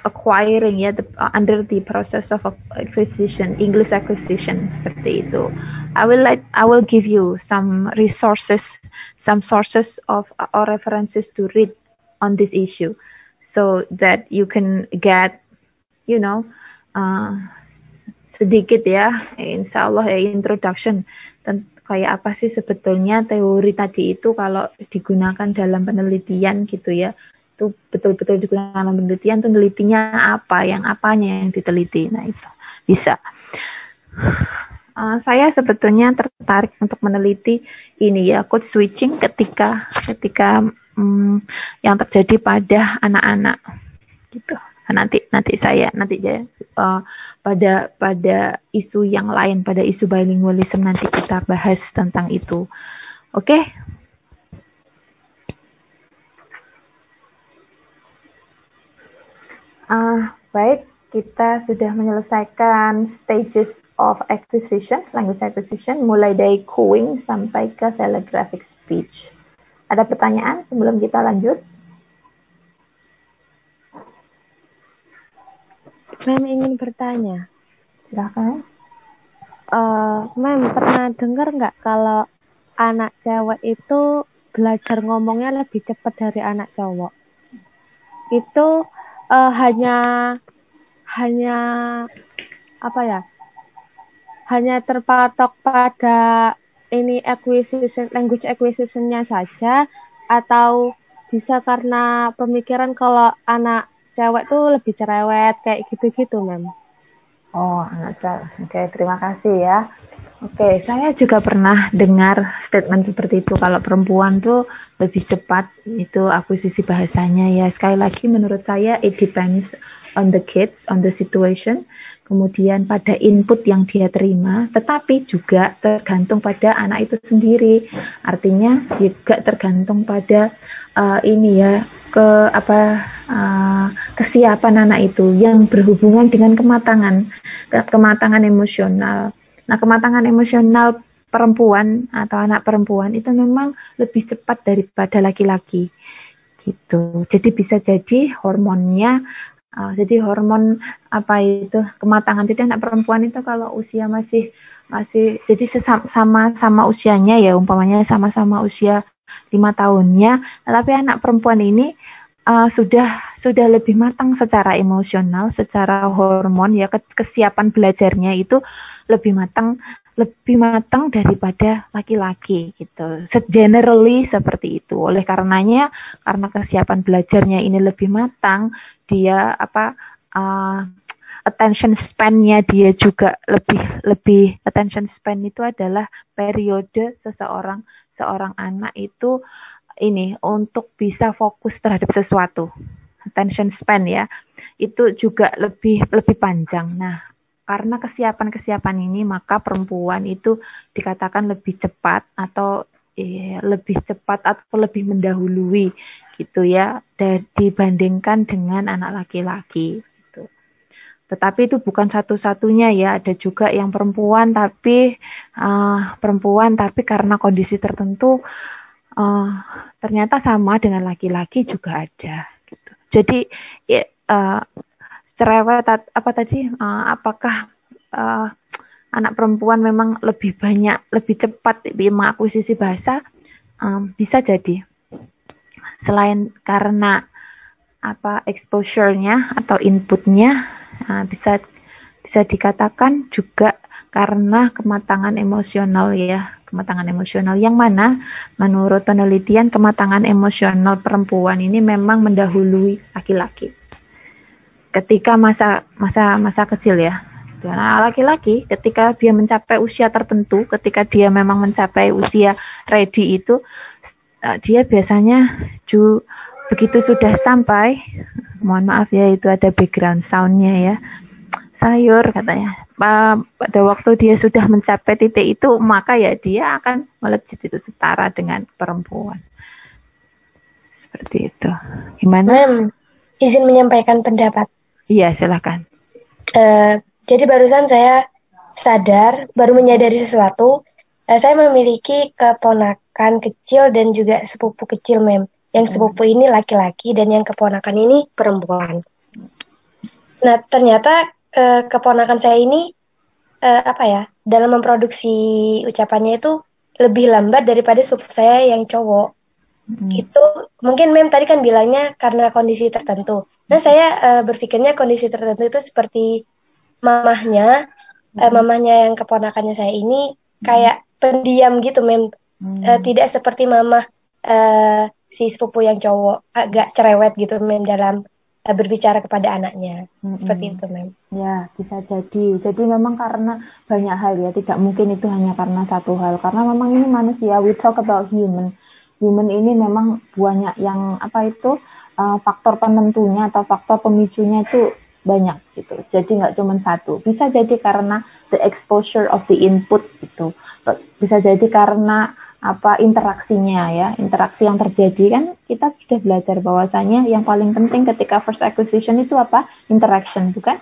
acquiring ya under the process of acquisition, English acquisition, seperti itu. I will give you some sources of or references to read on this issue so that you can get sedikit ya, insya Allah ya, introduction kayak apa sih sebetulnya teori tadi itu kalau digunakan dalam penelitian gitu ya, itu betul-betul digunakan dalam penelitian, itu nelitinya apa, yang apanya yang diteliti. Nah itu bisa. Saya sebetulnya tertarik untuk meneliti ini ya, code switching ketika yang terjadi pada anak-anak gitu. Nanti saya pada isu yang lain, pada isu bilingualism nanti kita bahas tentang itu. Oke? Baik, kita sudah menyelesaikan stages of acquisition, language acquisition, mulai dari cooing sampai ke telegraphic speech. Ada pertanyaan sebelum kita lanjut? Mem ingin bertanya. Silahkan. Mem pernah dengar nggak kalau anak cewek itu belajar ngomongnya lebih cepat dari anak cowok? Itu hanya apa ya? Hanya terpatok pada ini language acquisition-nya saja, atau bisa karena pemikiran kalau anak cewek tuh lebih cerewet kayak gitu-gitu, Mem? Oh, anak cewek. Oke, terima kasih ya. Oke, saya juga pernah dengar statement seperti itu. Kalau perempuan tuh lebih cepat itu akuisisi bahasanya ya. Sekali lagi menurut saya it depends on the kids, on the situation. Kemudian pada input yang dia terima, tetapi juga tergantung pada anak itu sendiri. Artinya juga tergantung pada kesiapan anak itu yang berhubungan dengan kematangan emosional. Nah, kematangan emosional perempuan atau anak perempuan itu memang lebih cepat daripada laki-laki, gitu. Jadi bisa jadi hormonnya. Jadi hormon kematangan. Jadi anak perempuan itu kalau usia masih jadi sama usianya ya, umpamanya sama-sama usia 5 tahunnya, tapi anak perempuan ini sudah lebih matang secara emosional, secara hormon ya, kesiapan belajarnya itu lebih matang daripada laki-laki gitu. Generally seperti itu. Oleh karenanya, karena kesiapan belajarnya ini lebih matang, dia attention span-nya dia juga lebih attention span itu adalah periode seorang anak itu ini untuk bisa fokus terhadap sesuatu. Attention span ya. Itu juga lebih panjang. Nah, karena kesiapan ini maka perempuan itu dikatakan lebih cepat atau lebih mendahului gitu ya dibandingkan dengan anak laki-laki gitu. Tetapi itu bukan satu-satunya ya, ada juga yang perempuan tapi karena kondisi tertentu ternyata sama dengan laki-laki juga ada gitu. Jadi cerewet apakah anak perempuan memang lebih cepat mengakuisisi bahasa? Bisa jadi. Selain karena exposure-nya atau input-nya, bisa dikatakan juga karena kematangan emosional ya. Kematangan emosional yang mana menurut penelitian kematangan emosional perempuan ini memang mendahului laki-laki. Ketika masa kecil ya. Nah, laki-laki ketika dia mencapai usia tertentu, ketika dia memang mencapai usia ready itu, dia biasanya begitu sudah sampai, mohon maaf ya itu ada background sound-nya ya, sayur katanya. Pada waktu dia sudah mencapai titik itu, maka ya dia akan melejit itu setara dengan perempuan. Seperti itu. Gimana? Izin menyampaikan pendapat. Iya, silakan. Jadi barusan saya baru menyadari sesuatu. Saya memiliki keponakan kecil dan juga sepupu kecil, Mem. Yang sepupu ini laki-laki dan yang keponakan ini perempuan. Nah, ternyata keponakan saya ini dalam memproduksi ucapannya itu lebih lambat daripada sepupu saya yang cowok. Itu mungkin Mem tadi kan bilangnya karena kondisi tertentu. Nah, saya berpikirnya kondisi tertentu itu seperti mamahnya yang keponakannya saya ini kayak pendiam gitu, Mem. Tidak seperti mamah si sepupu yang cowok, agak cerewet gitu, Mem, dalam berbicara kepada anaknya. Seperti itu, Mem. Ya, bisa jadi. Jadi memang karena banyak hal ya, tidak mungkin itu hanya karena satu hal. Karena memang ini manusia, we talk about human. Human ini memang banyak yang faktor penentunya atau faktor pemicunya itu banyak gitu. Jadi nggak cuma satu. Bisa jadi karena the exposure of the input gitu. Bisa jadi karena interaksinya ya, interaksi yang terjadi kan kita sudah belajar bahwasanya yang paling penting ketika first acquisition itu interaction, bukan?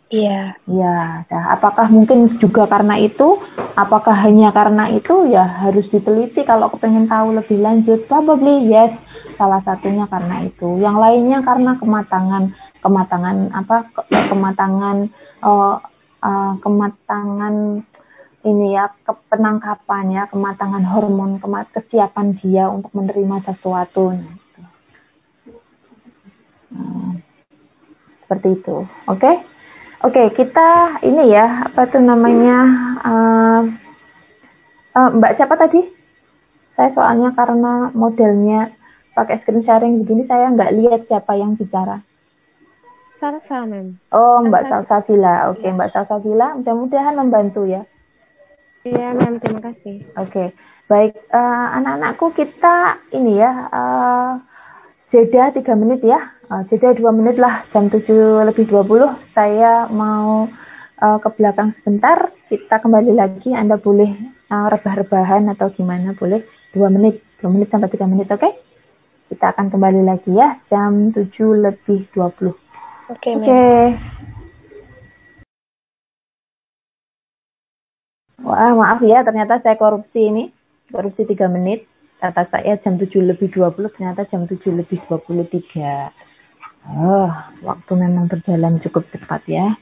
Iya. Ya, apakah mungkin juga karena itu? Apakah hanya karena itu? Ya harus diteliti kalau kepengen tahu lebih lanjut. Probably yes, salah satunya karena itu. Yang lainnya karena kematangan kematangan kematangan ini ya, penangkapan ya, kematangan hormon, kesiapan dia untuk menerima sesuatu. Seperti itu. Oke, kita ini ya, apa tuh namanya, Mbak siapa tadi? Saya soalnya karena modelnya pakai screen sharing begini, saya nggak lihat siapa yang bicara. Salsa, Mem. Oh, Mbak Salsabila. Oke, Mbak Salsabila, mudah-mudahan membantu ya. Iya, Mem, terima kasih. Oke, baik, anak-anakku, kita ini ya, jeda 3 menit ya, jeda 2 menit lah, jam 7:20, saya mau ke belakang sebentar, kita kembali lagi, Anda boleh rebah-rebahan atau gimana, boleh 2 menit sampai 3 menit, oke? Kita akan kembali lagi ya, jam 7:20. Oke. Wah, maaf ya, ternyata saya korupsi 3 menit. Kata saya jam 7:20, ternyata jam 7:23. Oh, waktu memang berjalan cukup cepat ya.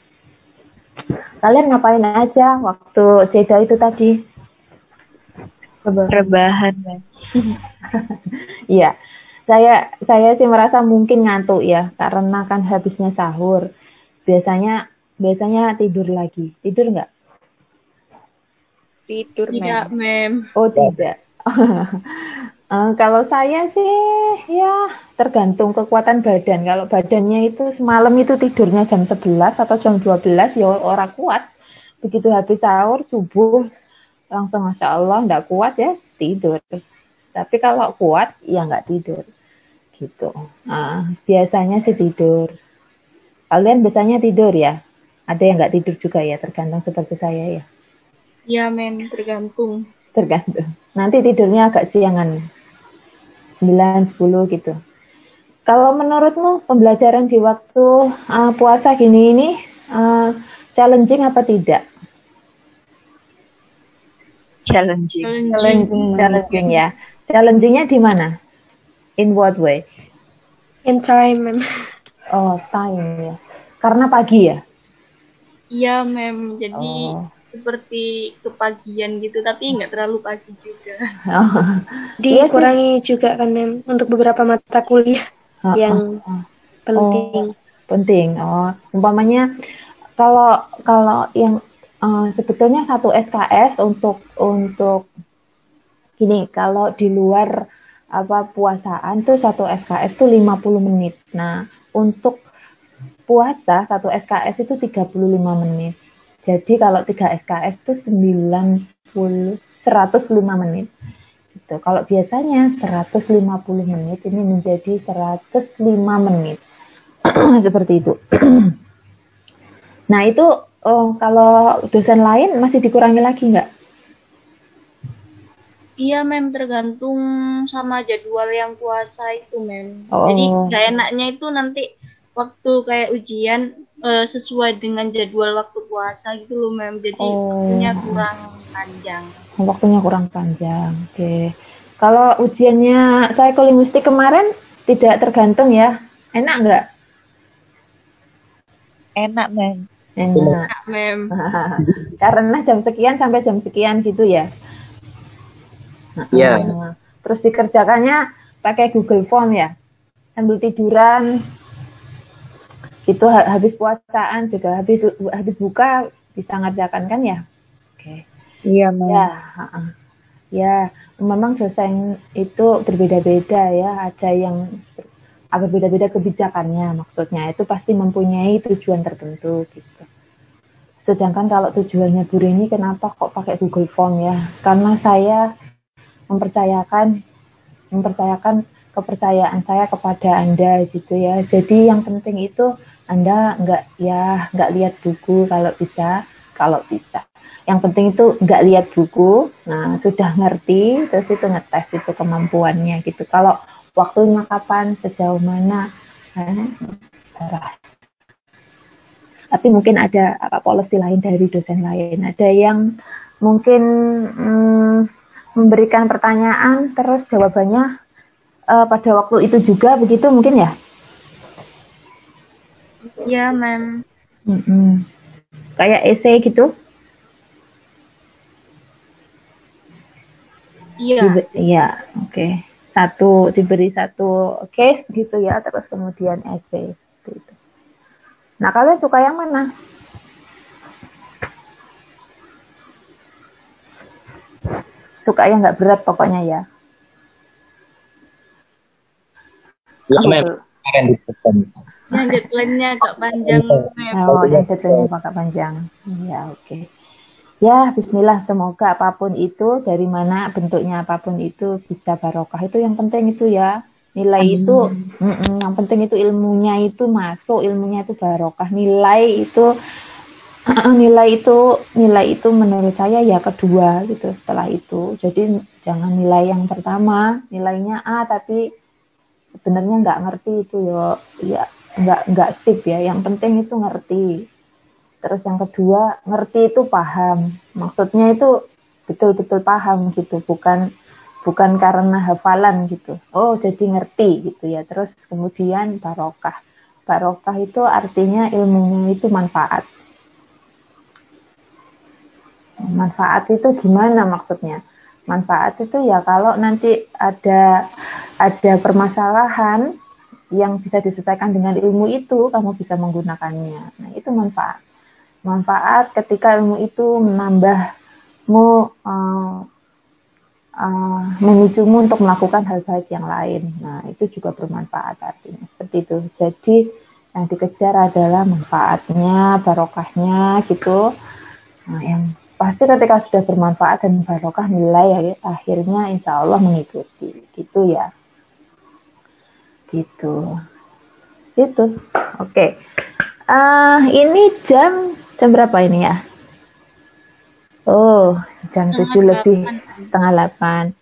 Kalian ngapain aja waktu jeda itu tadi? Rebahan. Iya, saya sih merasa mungkin ngantuk ya, karena kan habisnya sahur. Biasanya tidur lagi. Tidur nggak? Tidur, Mem. Oh, tidak. Kalau saya sih ya tergantung kekuatan badan. Kalau badannya itu semalam itu tidurnya jam 11 atau jam 12 ya orang kuat. Begitu habis sahur subuh langsung Masya Allah nggak kuat ya tidur. Tapi kalau kuat ya nggak tidur gitu. Biasanya sih tidur. Kalian biasanya tidur ya? Ada yang nggak tidur juga ya, tergantung seperti saya ya. Ya, Mem, tergantung. Nanti tidurnya agak siangan, 9-10 gitu. Kalau menurutmu pembelajaran di waktu puasa gini ini challenging apa tidak? Challenging ya. Challengingnya di mana? In what way? In time, Mem. Oh, time ya. Karena pagi ya? Iya, Mem. Jadi seperti kepagian gitu, tapi nggak terlalu pagi juga. Dikurangi juga kan, Mem, untuk beberapa mata kuliah yang penting. Penting. Umpamanya kalau yang sebetulnya 1 SKS untuk gini, kalau di luar puasaan tuh 1 SKS tuh 50 menit. Nah, untuk puasa 1 SKS itu 35 menit. Jadi kalau 3 SKS itu 105 menit. Gitu. Kalau biasanya 150 menit, ini menjadi 105 menit. Seperti itu. Nah itu kalau dosen lain masih dikurangi lagi nggak? Iya, Mem, tergantung sama jadwal yang puasa itu, Mem. Jadi nggak enaknya itu nanti waktu kayak ujian sesuai dengan jadwal waktu puasa gitu loh, Mem. Jadi waktunya kurang panjang. Waktunya kurang panjang. Oke. Kalau ujiannya psikolinguistik kemarin tidak tergantung ya. Enak nggak? Enak, Mem. Enak, Mem. Karena jam sekian sampai jam sekian gitu ya. Iya. Terus dikerjakannya pakai Google Form ya. Sambil tiduran. Itu habis puasaan juga, habis buka bisa ngerjakan kan ya? Oke. Iya, Mem. Ya, memang dosen itu berbeda-beda ya. Ada yang berbeda-beda kebijakannya, maksudnya itu pasti mempunyai tujuan tertentu gitu. Sedangkan kalau tujuannya Bu Rini, kenapa kok pakai Google Form ya? Karena saya mempercayakan kepercayaan saya kepada Anda gitu ya. Jadi yang penting itu Anda nggak lihat buku kalau bisa. Yang penting itu nggak lihat buku. Nah, sudah ngerti, terus itu ngetes itu kemampuannya gitu. Kalau waktunya kapan, sejauh mana, tapi mungkin ada policy lain dari dosen lain. Ada yang mungkin memberikan pertanyaan, terus jawabannya pada waktu itu juga, begitu mungkin ya? Iya, Mem. Kayak esai gitu? Iya. Iya, oke. Diberi satu case gitu ya, terus kemudian esai gitu. Nah, kalian suka yang mana? Suka yang nggak berat pokoknya ya. Yang deadline-nya agak panjang. Oh, yang deadline-nya agak panjang. Iya, oke. Ya, bismillah, semoga apapun itu, dari mana bentuknya apapun itu bisa barokah. Itu yang penting itu ya. Nilai itu, yang penting itu ilmunya itu masuk, ilmunya itu barokah. Nilai itu menurut saya ya kedua gitu setelah itu. Jadi jangan nilai yang pertama, nilainya A tapi sebenarnya nggak ngerti itu ya nggak sip ya. Yang penting itu ngerti. Terus yang kedua, ngerti itu paham. Maksudnya itu betul-betul paham gitu, bukan karena hafalan gitu. Oh, jadi ngerti gitu ya. Terus kemudian barokah. Barokah itu artinya ilmunya itu manfaat. Manfaat itu gimana maksudnya? Manfaat itu ya kalau nanti ada permasalahan yang bisa diselesaikan dengan ilmu itu, kamu bisa menggunakannya. Nah, itu manfaat. Manfaat ketika ilmu itu menambahmu, memicumu untuk melakukan hal baik yang lain. Nah, itu juga bermanfaat artinya. Seperti itu. Jadi, yang dikejar adalah manfaatnya, barokahnya gitu. Nah, yang pasti ketika sudah bermanfaat dan barokah, nilai akhirnya insya Allah mengikuti. Gitu ya. Gitu. Oke. Ini jam berapa ini ya? Oh, jam 7 lebih setengah 8.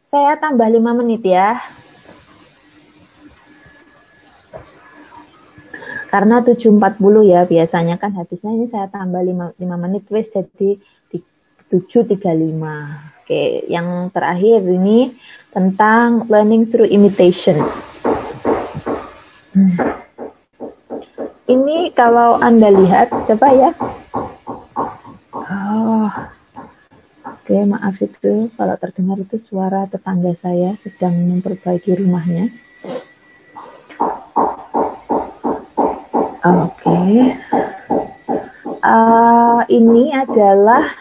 Saya tambah 5 menit ya. Karena 7.40 ya biasanya kan habisnya, ini saya tambah 5 menit wes jadi 7.35. Oke, yang terakhir ini tentang learning through imitation. Ini kalau Anda lihat, coba ya. Oh, oke, maaf itu kalau terdengar itu suara tetangga saya sedang memperbaiki rumahnya. Oke. Ini adalah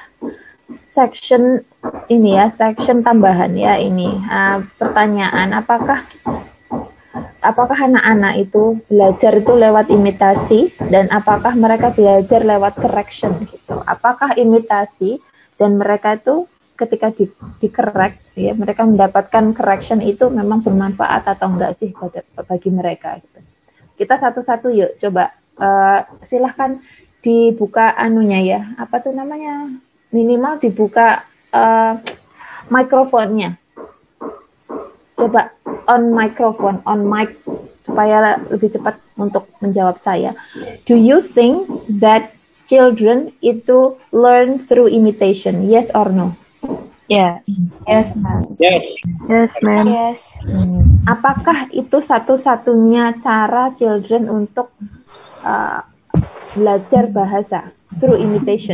section ini ya, section tambahan ya ini. Pertanyaan, apakah anak-anak itu belajar itu lewat imitasi dan apakah mereka belajar lewat correction gitu? Apakah imitasi dan mereka itu ketika di-correct ya, mereka mendapatkan correction itu memang bermanfaat atau enggak sih bagi mereka gitu. Kita satu-satu yuk coba, silahkan dibuka anunya ya, apa tuh namanya, minimal dibuka mikrofonnya. Coba on mic supaya lebih cepat untuk menjawab saya. Do you think that children itu learn through imitation? Yes or no? Yes. Yes, ma'am. Yes. Yes, ma'am. Yes. Apakah itu satu-satunya cara children untuk belajar bahasa through imitation?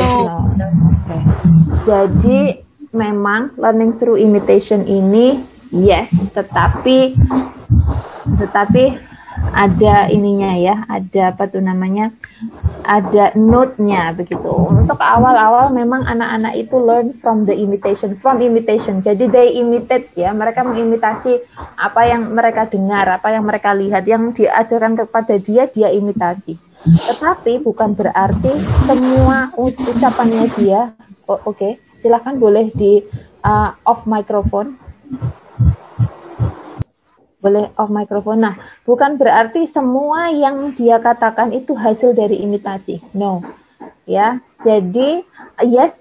No. Okay. Jadi memang learning through imitation ini yes, tetapi ada ininya ya, ada apa tuh namanya, ada note-nya begitu. Untuk awal-awal memang anak-anak itu learn from imitation. Jadi they imitate ya, mereka mengimitasi apa yang mereka dengar, apa yang mereka lihat, yang diajarkan kepada dia imitasi. Tetapi bukan berarti semua ucapannya dia. Oke. Silakan boleh di off microphone. Boleh off microphone. Nah, bukan berarti semua yang dia katakan itu hasil dari imitasi. No. Ya. Jadi, yes,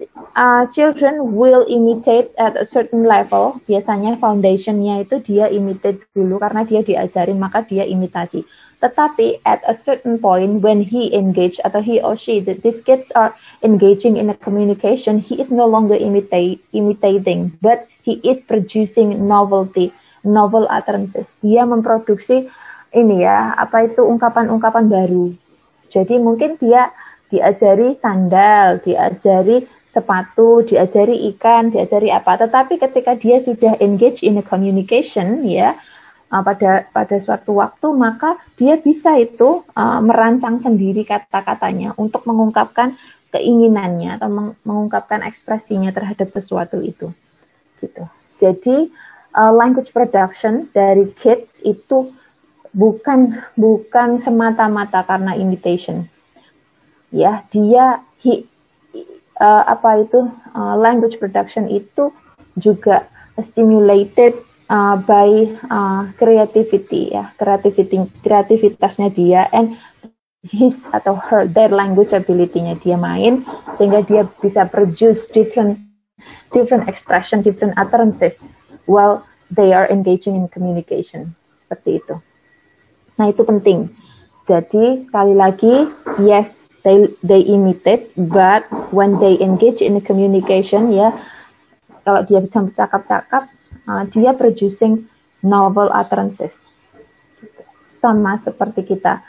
children will imitate at a certain level. Biasanya foundation-nya itu dia imitate dulu karena dia diajarin, maka dia imitasi. Tetapi at a certain point when he engage atau he or she, these kids are engaging in a communication, he is no longer imitating, but he is producing novel utterances. Dia memproduksi ini ya, apa itu ungkapan-ungkapan baru. Jadi mungkin dia diajari sandal, diajari sepatu, diajari ikan, diajari apa. Tetapi ketika dia sudah engage in a communication ya, pada suatu waktu, maka dia bisa itu merancang sendiri kata-katanya untuk mengungkapkan keinginannya atau mengungkapkan ekspresinya terhadap sesuatu itu. Gitu. Jadi language production dari kids itu bukan semata-mata karena imitation. Ya, language production itu juga stimulated by creativity ya, kreativitasnya dia and his atau their language ability-nya dia main sehingga dia bisa produce different expression, different utterances while they are engaging in communication. Seperti itu. Nah, itu penting. Jadi sekali lagi, yes, they imitate, but when they engage in the communication ya, kalau dia bisa bercakap-cakap, dia producing novel utterances. Sama seperti kita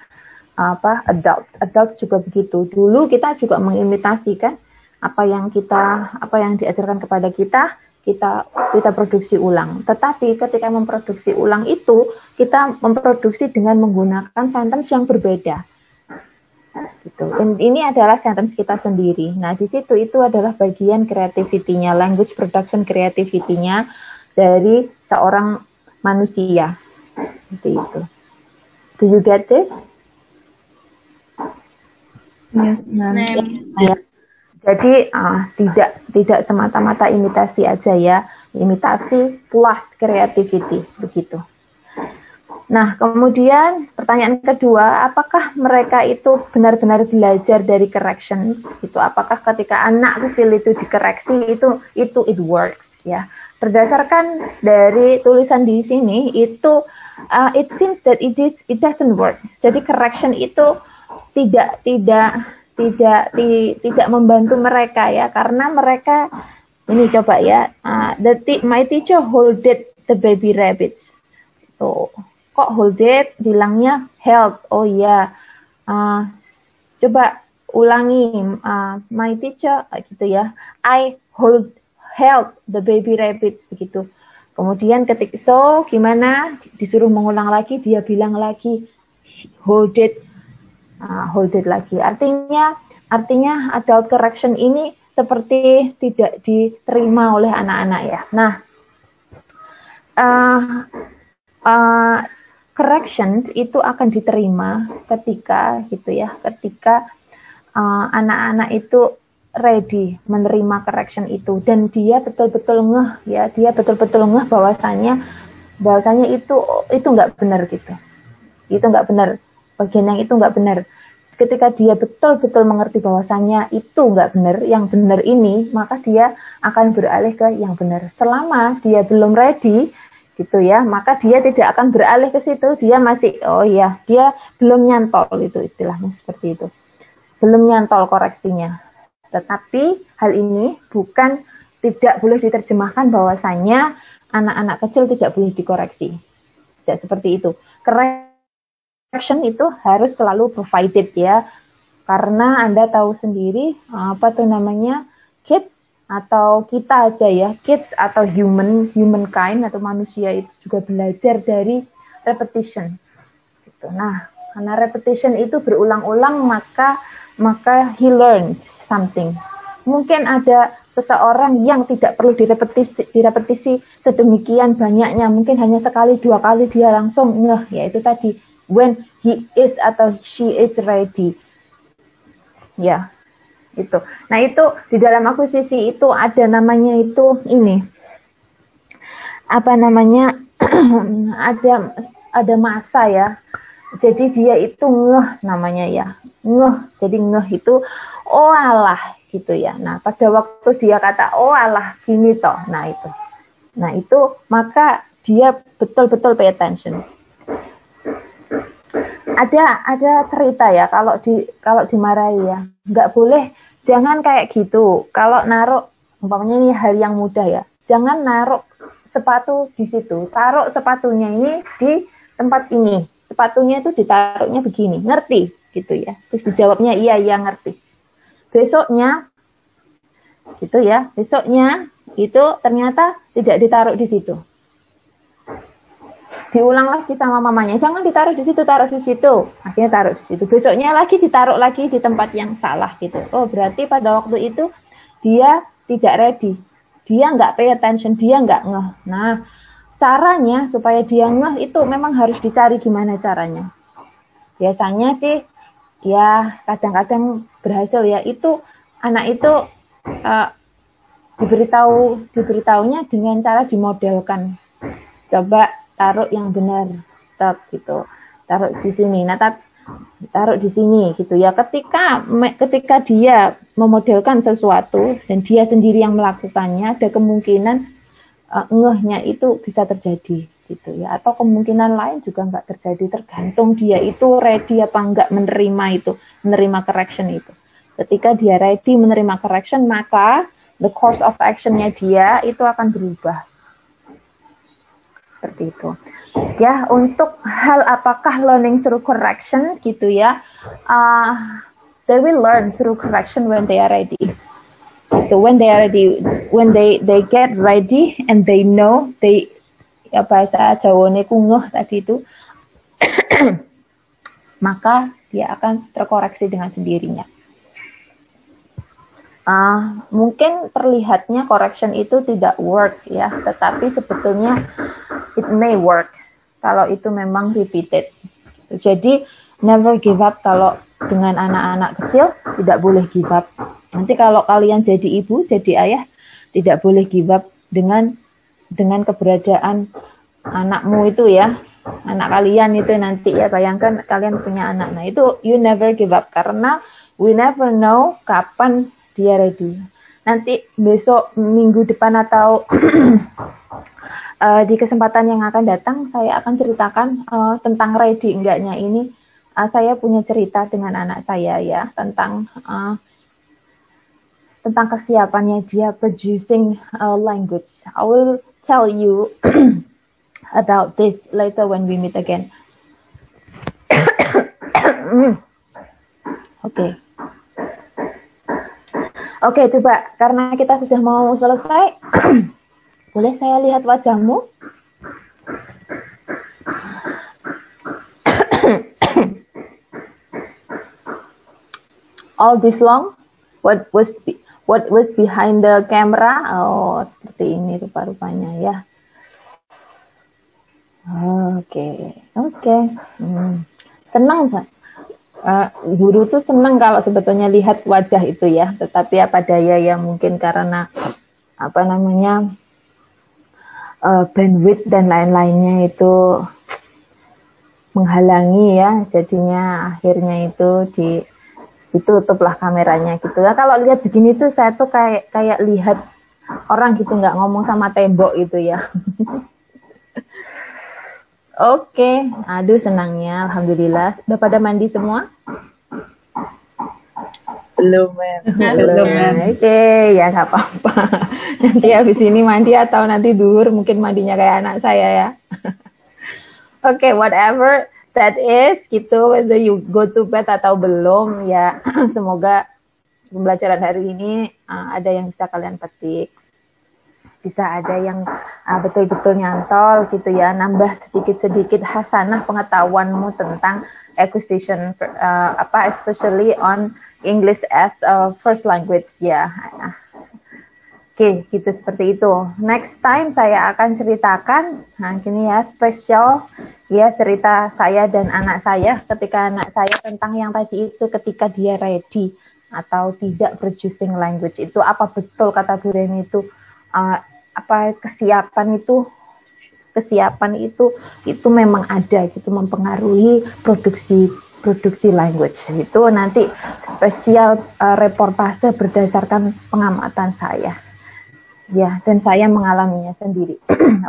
adult juga begitu. Dulu kita juga mengimitasi kan apa yang diajarkan kepada kita produksi ulang. Tetapi ketika memproduksi ulang itu, kita memproduksi dengan menggunakan sentence yang berbeda. Gitu. Dan ini adalah sentence kita sendiri. Nah, di situ itu adalah bagian creativity-nya, language production creativity-nya dari seorang manusia. Seperti itu. Do you get this? Yes, ma'am. Ya. Jadi tidak semata-mata imitasi aja ya, imitasi plus creativity begitu. Nah, kemudian pertanyaan kedua, apakah mereka itu benar-benar belajar dari corrections? Gitu. Apakah ketika anak kecil itu dikoreksi itu it works ya? Berdasarkan dari tulisan di sini itu it seems that it doesn't work. Jadi correction itu tidak membantu mereka ya, karena mereka ini coba ya, my teacher holded the baby rabbits. Tuh, kok hold it bilangnya held. Oh ya, coba ulangi, my teacher gitu ya, I held the baby rabbits begitu. Kemudian gimana disuruh mengulang lagi, dia bilang lagi hold it lagi. Artinya adult correction ini seperti tidak diterima oleh anak-anak ya. Nah, correction itu akan diterima ketika anak-anak itu ready menerima correction itu dan dia betul-betul ngeh bahwasanya itu nggak benar gitu. Itu nggak benar. Bagian yang itu nggak benar. Ketika dia betul-betul mengerti bahwasanya itu nggak benar, yang benar ini, maka dia akan beralih ke yang benar. Selama dia belum ready, gitu ya, maka dia tidak akan beralih ke situ. Dia masih, dia belum nyantol, itu istilahnya seperti itu. Belum nyantol koreksinya. Tetapi hal ini tidak boleh diterjemahkan bahwasanya anak-anak kecil tidak boleh dikoreksi. Tidak seperti itu. Correction itu harus selalu provided ya, karena Anda tahu sendiri kids atau kita aja ya, kids atau humankind atau manusia itu juga belajar dari repetition. Gitu. Nah, karena repetition itu berulang-ulang maka he learned something. Mungkin ada seseorang yang tidak perlu direpetisi sedemikian banyaknya, mungkin hanya sekali dua kali dia langsung ngeh, ya itu tadi when he is atau she is ready. Ya, itu. Nah, itu di dalam akuisisi itu ada namanya itu ini. ada masa ya. Jadi dia itu ngeh namanya ya. Ngeh. Jadi ngeh itu oh alah gitu ya. Nah, pada waktu dia kata oh alah gini toh. Nah, itu. Nah, itu maka dia betul-betul pay attention. Ada cerita ya kalau dimarahi ya. Nggak boleh, jangan kayak gitu. Kalau naruh umpamanya ini hal yang mudah ya. Jangan naruh sepatu di situ. Taruh sepatunya ini di tempat ini. sepatunya itu ditaruhnya begini, ngerti gitu ya. Terus dijawabnya iya ngerti. Besoknya gitu ya, besoknya itu ternyata tidak ditaruh di situ. Diulang lagi sama mamanya, jangan ditaruh di situ, taruh di situ. Akhirnya taruh di situ. Besoknya lagi ditaruh lagi di tempat yang salah gitu. Oh, berarti pada waktu itu dia tidak ready. Dia nggak pay attention, dia nggak ngeh. Nah, caranya supaya dia ngeh itu memang harus dicari gimana caranya. Biasanya sih ya kadang-kadang berhasil ya. Itu anak itu diberitahunya dengan cara dimodelkan. Coba taruh yang benar, gitu. Taruh di sini. Nah, taruh di sini gitu ya. Ketika dia memodelkan sesuatu dan dia sendiri yang melakukannya, ada kemungkinan ngehnya itu bisa terjadi gitu ya. Atau kemungkinan lain juga nggak terjadi, tergantung dia itu ready apa enggak menerima correction itu. Ketika dia ready menerima correction, maka the course of actionnya dia itu akan berubah. Seperti itu. Ya, untuk hal apakah learning through correction gitu ya, they will learn through correction when they are ready. So when they are ready, when they get ready and they know, ya bahasa Jawane kungeh tadi itu, maka dia akan terkoreksi dengan sendirinya. Mungkin terlihatnya correction itu tidak work ya, tetapi sebetulnya it may work kalau itu memang repeated. Jadi never give up. Kalau dengan anak-anak kecil tidak boleh give up. Nanti kalau kalian jadi ibu, jadi ayah, tidak boleh give up dengan keberadaan anakmu itu ya. Anak kalian itu nanti ya, bayangkan kalian punya anak. Nah itu you never give up, karena we never know kapan dia ready. Nanti besok, minggu depan, atau di kesempatan yang akan datang, saya akan ceritakan tentang ready enggaknya ini. Saya punya cerita dengan anak saya ya, tentang kesiapannya dia producing language. I will tell you about this later when we meet again. Oke, coba karena kita sudah mau selesai, boleh saya lihat wajahmu? All this long, what was behind the camera? Oh, seperti ini rupa-rupanya ya. Oke. Senang, Pak. Guru tuh senang kalau sebetulnya lihat wajah itu ya, tetapi apa daya ya, mungkin karena bandwidth dan lain-lainnya itu menghalangi ya, jadinya akhirnya itu ditutuplah kameranya gitu. Nah, kalau lihat begini tuh saya tuh kayak lihat orang gitu, nggak ngomong sama tembok itu ya. Oke, aduh senangnya, alhamdulillah. Sudah pada mandi semua? Belum, Mem. Oke, ya nggak apa-apa. Nanti habis ini mandi atau nanti duhur mungkin mandinya kayak anak saya ya. Oke, whatever that is, gitu, whether you go to bed atau belum ya, semoga pembelajaran hari ini ada yang bisa kalian petik. Bisa ada yang betul-betul nyantol gitu ya, nambah sedikit-sedikit hasanah pengetahuanmu tentang acquisition, especially on English as a first language ya. Oke, gitu, seperti itu. Next time saya akan ceritakan, gini ya, spesial ya, cerita saya dan anak saya ketika anak saya tentang yang tadi itu, ketika dia ready atau tidak producing language itu, apa betul kata Bu Reni itu, kesiapan itu memang ada gitu, mempengaruhi produksi language. Itu nanti spesial reportase berdasarkan pengamatan saya ya, dan saya mengalaminya sendiri.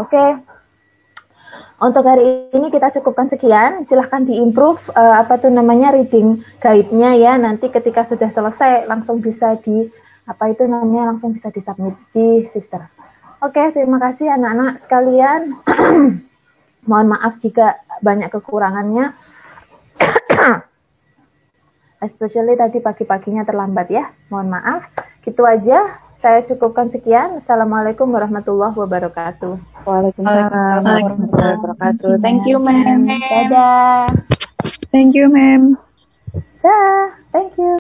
Oke. Untuk hari ini kita cukupkan sekian. Silahkan diimprove reading guide-nya ya. Nanti ketika sudah selesai langsung bisa langsung bisa disubmit di Sister. Oke, terima kasih anak-anak sekalian. Mohon maaf jika banyak kekurangannya. Especially tadi pagi-paginya terlambat ya. Mohon maaf. Gitu aja. Saya cukupkan sekian. Assalamualaikum warahmatullahi wabarakatuh. Waalaikumsalam warahmatullahi wabarakatuh. Thank you, ma'am. Dadah. Thank you, ma'am. Dah. Thank you.